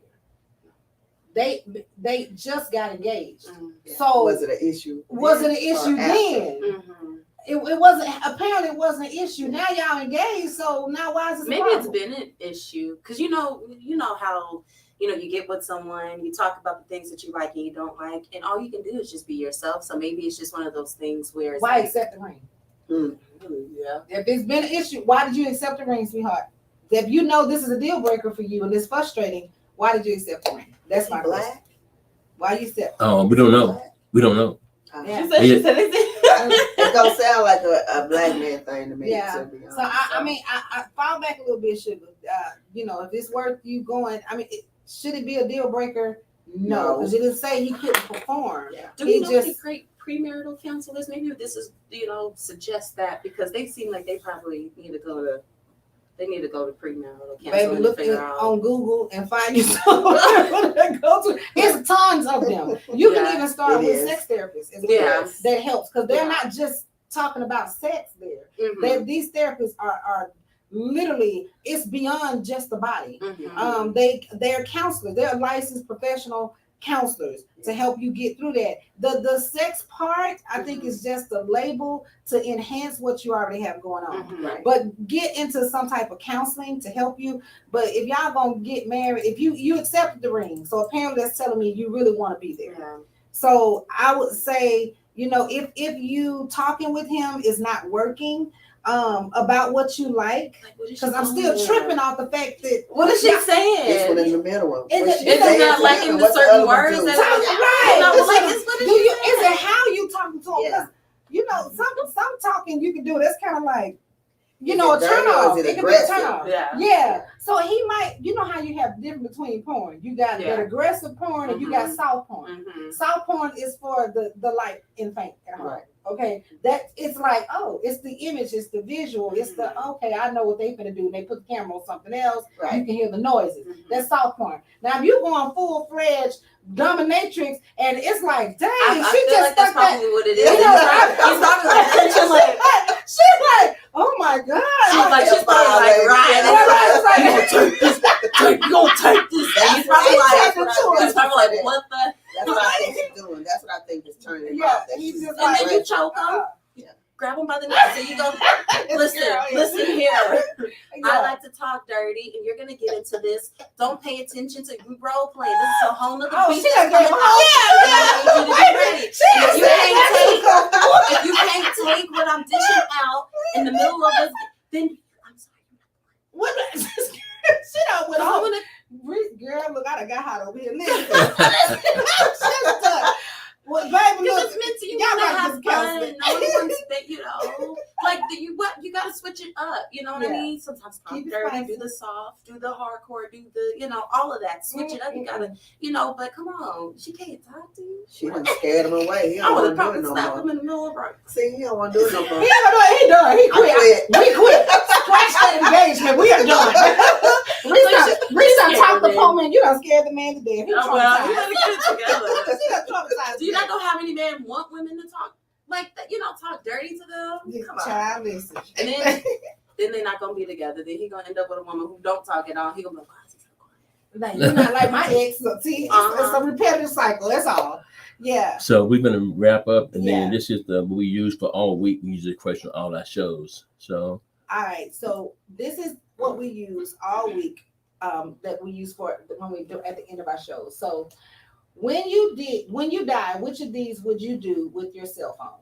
They just got engaged. Yeah. So was it an issue? was it an then or issue after? then? Mm-hmm. It wasn't. Apparently, it wasn't an issue. Now y'all engaged. So now why is it? Maybe it's been an issue, because you know how you get with someone, you talk about the things that you like and you don't like, and all you can do is just be yourself. So maybe it's just one of those things where it's Why like, accept the ring? yeah. If it's been an issue, why did you accept the ring, sweetheart? If you know this is a deal breaker for you and it's frustrating, why did you accept the ring? That's my question. Black. Why you accept? Oh, we don't know. We don't know. Yeah. She said it's It don't sound like a black man thing to me. Yeah. To be honest. So I mean, I fall back a little bit, Sugar. If it's worth you going, I mean, should it be a deal breaker? No, because it didn't say he couldn't perform. Yeah. Do we He know just- any great premarital counselors? Maybe this is, suggest that, because they seem like they probably need to go to premarital counseling Baby, to look figure it out. on Google and find you someone to go to. There's tons of them. You Yeah, can even start it with is. sex therapists as well. Yeah. That helps because they're Yeah. not just talking about sex there. Mhm, These therapists are literally, it's beyond just the body. mhm. They're counselors. They're licensed professional counselors to help you get through that. The sex part, I think, is just a label to enhance what you already have going on. Mhm. Right. But get into some type of counseling to help you. But if y'all gonna get married, if you accepted the ring, so apparently that's telling me you really want to be there. Yeah. So I would say, if you talking with him is not working about what you like, Like, what is she because I'm doing? still tripping off the fact that What is she This one saying? in the middle one. Is What it- she is it saying not to like him in and the what certain other one words do. that- right? No, It's like, like, it's what is do she you? Is saying? it how you talking to him? Yeah. 'Cause, some talking you can do. That's kind of like, Is a it dirty turn or off. is It it can be a turn aggressive? off. Yeah. Yeah. So he might, how you have different between porn. You got Yeah. that aggressive porn and you got Mhm. soft porn. Mhm. Soft porn is for the light and faint at home. Right. Okay, that it's like, it's the image, it's the visual, it's the okay. I know what they finna do. They put the camera on something else. You Right. can hear the noises. Mhm. That's soft porn. Now, if you going full fledged dominatrix, and it's like, dang, I she feel just like that's stuck that. probably what it You is. know, He's probably like, she's like, oh my god. she's probably like, right. It's like- You gonna take this? You gonna take this? And he's probably like, he's probably like, what the? That's what I think he's doing. That's what I think is turning him Yeah, off. That he's she's just And then you like, choke him, Yeah. grab him by the neck, and you go, listen here. I like to talk dirty, and you're gonna get into this. Don't pay attention to role play. This is a whole nother Oh, beat she that's done coming gave out. her- And I need you to be ready. She If done you said can't that. take, if you can't take what I'm dishing out in the middle of this, then I'm sorry. What? She done went I off. wanna- Girl, look, I done got hot over here. Listen. Shut up. Well, baby, Because look, it's meant to you. y'all Y'all No one's that, like you gotta switch it up. You know what I Yeah. mean? Sometimes talk Keep it dirty, spicy. do the soft, do the hardcore, do the, all of that. Switch it up. You gotta, but come on, she can't talk to you. She done scared him away. He I don't would want have to do probably it no slapped more. him in the middle of her. See, he don't want to do it no more. He ain't gonna do it. He done. He I quit. quit. We quit. Scratch that engagement. We are done. Reese done talked the poor man. You done scared the man to death. He Oh, well, you traumatized. better get it together. He done traumatized. Do you not know how many men want women to talk like that? Talk dirty to them. Come on. Child, listen. And then they're not gonna be together. Then he gonna end up with a woman who don't talk at all. He gonna be like, why is he so quiet? Like, you're not like my ex. So, see, it's a repetitive cycle. That's all. Yeah. So we're gonna wrap up, and then Yeah. this is the we use for all week. We use this question on all our shows. So All right. So this is what we use all week. That we use for when we do at the end of our shows. So when you die, which of these would you do with your cell phone?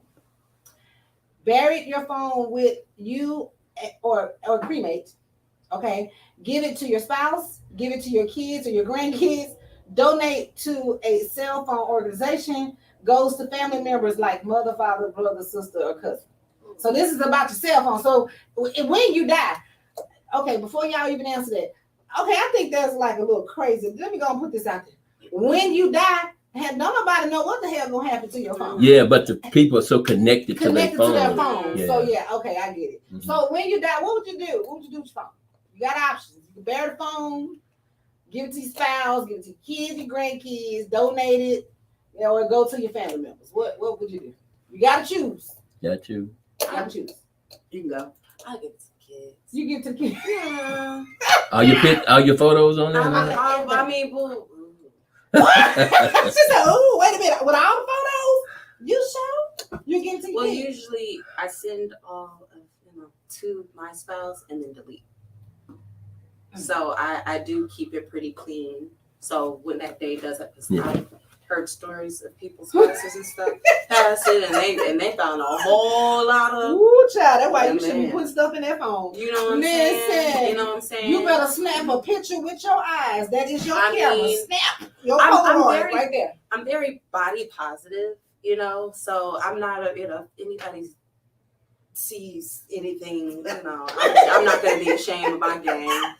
Bury your phone with you or cremate. Okay. Give it to your spouse, give it to your kids or your grandkids, donate to a cell phone organization, goes to family members like mother, father, brother, sister, or cousin. So this is about your cell phone. So when you die, okay, before y'all even answer that, okay, I think that's like a little crazy. Let me go and put this out there. When you die, don't nobody know what the hell gonna happen to your phone. yeah, but the people are so connected to their Connected phone. to their phone. Yeah. So yeah, okay, I get it. Mhm. So when you die, what would you do? What would you do with your phone? You got options. You can bury the phone, give it to your spouse, give it to your kids, your grandkids, donate it, or go to your family members. What would you do? You gotta choose. Got you. You gotta choose. You can go. I give it to kids. You give it to the kids. Yeah. Are your photos on there? I mean, boo. What? She said, "Oh, wait a minute. With all the photos, you show you get to your Well, kids." usually I send all of to my spouse and then delete. So I do keep it pretty clean. So when that day does it, because I've heard stories of people's spouses and stuff passing, and they found a whole lot of. Ooh, child, that's why Yeah, you shouldn't man. put stuff in that phone. You know what I'm saying? Listen, You know what I'm saying? you better snap a picture with your eyes. That is your I camera. mean, Snap your I'm Polaroid very- right there. I'm very body positive, so I'm not if anybody sees anything, I'm not gonna be ashamed of my game.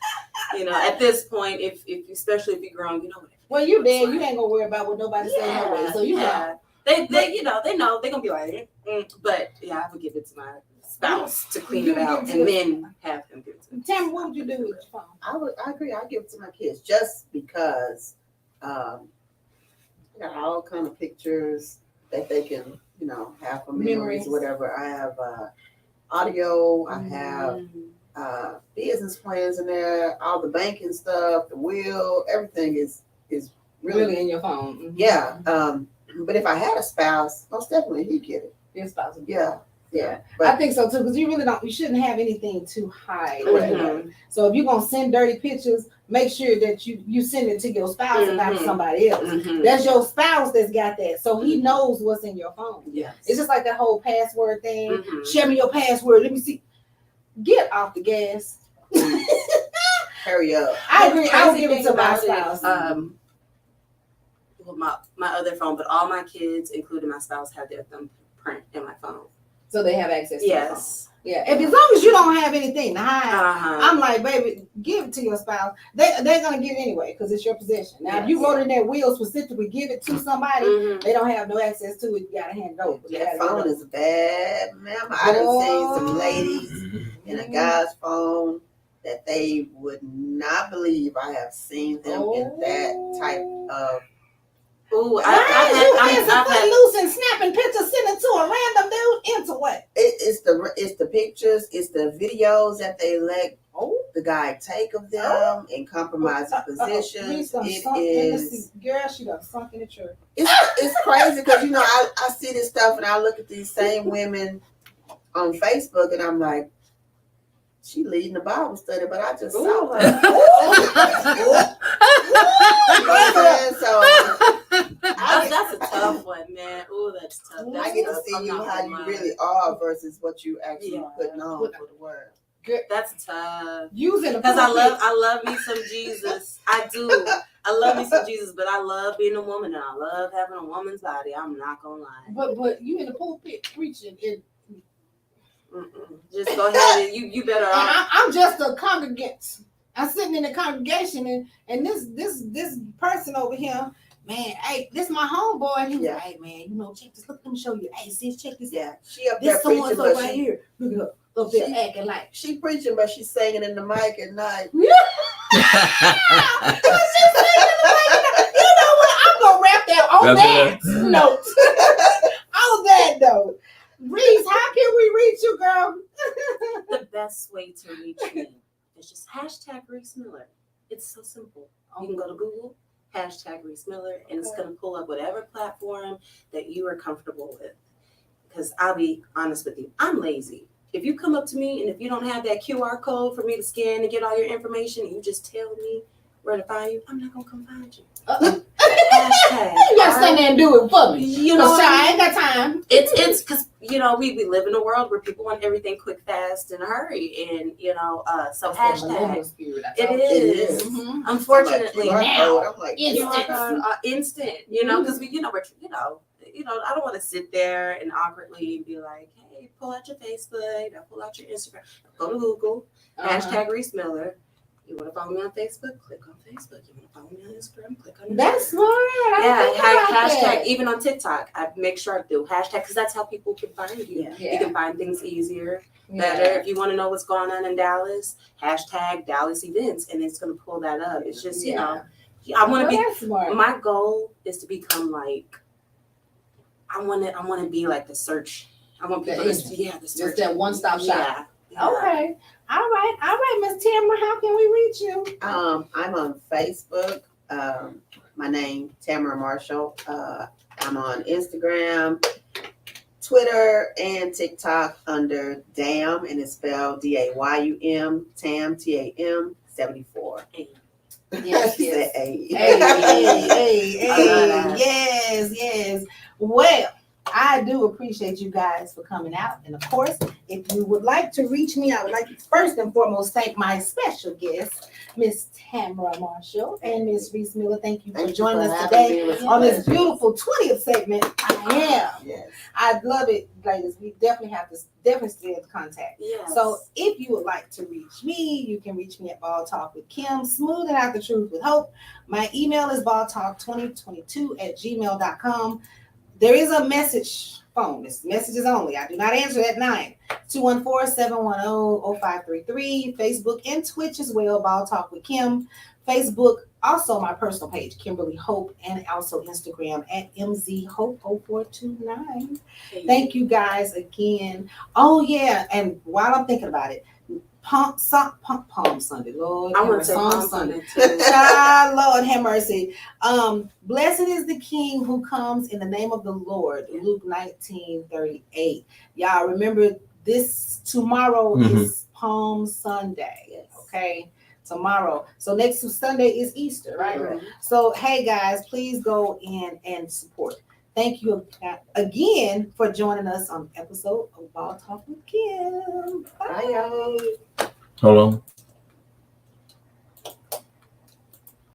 At this point, if especially if you're grown, Well, you dead. You ain't gonna worry about what nobody say no way. So you know. They know they're gonna be like, but yeah, I would give it to my spouse to clean You it out give it and to- then have him give it to me. Tell me, what would you do with your phone? I agree. I give it to my kids just because I got all kind of pictures that they can, have for memories, Memories. whatever. I have audio. I have business plans in there. All the banking stuff, the will, everything is really in your phone. Mhm. yeah. But if I had a spouse, most definitely he'd get it. Your spouse. Yeah. I But think so too, because you shouldn't have anything to hide. Mhm. So if you're gonna send dirty pictures, make sure that you send it to your spouse and not to Mhm. somebody else. Mhm. That's your spouse that's got that, so he knows what's in your phone. Yes. It's just like that whole password thing. Mhm. Share me your password. Let me see. Get off the gas. hurry up. I agree. I would Crazy give it thing to my about it, spouse. Well, my other phone, but all my kids, including my spouse, have their thumbprint in my phone. So they have access to your phone. Yes. Yeah. If as long as you don't have anything to hide, Uh-huh. I'm like, baby, give it to your spouse. They're gonna get it anyway because it's your possession. Now, if you Yes. wrote in that will specifically, give it to somebody. Mhm. They don't have no access to it. You gotta hand it over. You That gotta That get phone it is bad, ma'am. I done seen some ladies Mhm. in a guy's phone that they would not believe I have seen them in that type of. Ooh, Why is you hands I've put had loose and snapping pictures, sending to a random dude into what? It's the pictures, it's the videos that they let Oh, the guy take of them in compromising positions. Girl, she done sunk in the church. It's crazy because I see this stuff and I look at these same women on Facebook and I'm like, she leading the Bible study, but I just saw her. You know what I'm saying? So that's a tough one, man. Ooh, that's tough. I That's get to tough. see I'm you not how gonna you lie. really are versus what you actually Yeah. putting on for the word. That's tough. Using the Because I love me some Jesus. I do. I love me some Jesus, but I love being a woman and I love having a woman's body. I'm not gonna lie. But you in the pulpit preaching, and Just go ahead and you better. I'm just a congregant. I'm sitting in the congregation, and this person over here, man, hey, this my homeboy, and he was like, hey man, you know, check this. Let me show you. Hey, sis, check this out. Yeah, she up there This preaching, someone's but right here. Look at her up there acting like. she preaching, but she's singing in the mic at night. You know what? I'm gonna wrap that on Wrap that it note. On that note, Reese, how can we reach you, girl? The best way to reach me is just hashtag Reese Miller. It's so simple. You can go to Google, hashtag Reese Miller, and it's gonna pull up whatever platform that you are comfortable with. Because I'll be honest with you, I'm lazy. If you come up to me and if you don't have that QR code for me to scan and get all your information, and you just tell me where to find you, I'm not gonna come find you. Hashtag. You gotta stand there and do it for me. You know, Cause I ain't got time. it's because we live in a world where people want everything quick, fast, and hurry, and so hashtag. It is. Mhm. Unfortunately, I'm like, now I'm like, Instant. instant. Because I don't want to sit there and awkwardly be like, hey, pull out your Facebook, pull out your Instagram, go to Google, hashtag Reese Miller. You want to follow me on Facebook? Click on Facebook. You want to follow me on Instagram? Click on Instagram. That's smart. I Yeah, didn't think about hashtag, that. even on TikTok, I make sure I do hashtag because that's how people can find you. Yeah. You can find things easier, better. If you want to know what's going on in Dallas, hashtag Dallas events, and it's going to pull that up. It's just, I want to be, That's smart. my goal is to become like, I want to be like the search. I want people to, the search. Just that one-stop shop. Yeah. Okay. All right, Miss Tamara, how can we reach you? I'm on Facebook. My name Tamara Marshall. I'm on Instagram, Twitter, and TikTok under Dam, and it's spelled DAYUM, Tam TAM 74. Yes, She yes. said, "Hey." Hey, I love that. yes. Well, I do appreciate you guys for coming out. And of course, if you would like to reach me, I would like to first and foremost thank my special guests, Miss Tamara Marshall and Miss Reese Miller. Thank you for Thank you joining for us having today me. It was on this pleasure. beautiful 20th segment. I am. Yes. I love it, ladies. We definitely have to stay in contact. Yes. So if you would like to reach me, you can reach me at Ball Talk with Kim, Smoothing Out the Truth with Hope. My email is balltalk2022@gmail.com. There is a message phone. It's messages only. I do not answer at 9. 214-710-0533. Facebook and Twitch as well, Ball Talk with Kim. Facebook, also my personal page, Kimberly Hope, and also Instagram at MZHope0429. Thank you guys again. Oh yeah, and while I'm thinking about it, Palm Sunday, Lord, I want to say Palm Palm Sunday. Sunday too. Ah, Lord have mercy. Blessed is the King who comes in the name of the Lord. Luke 19:38. Y'all remember this tomorrow is Palm Sunday. Yes. Okay. Tomorrow. So next Sunday is Easter, right? Right. So hey guys, please go in and support. Thank you again for joining us on episode of Ball Talk with Kim. Bye, y'all. Hold on.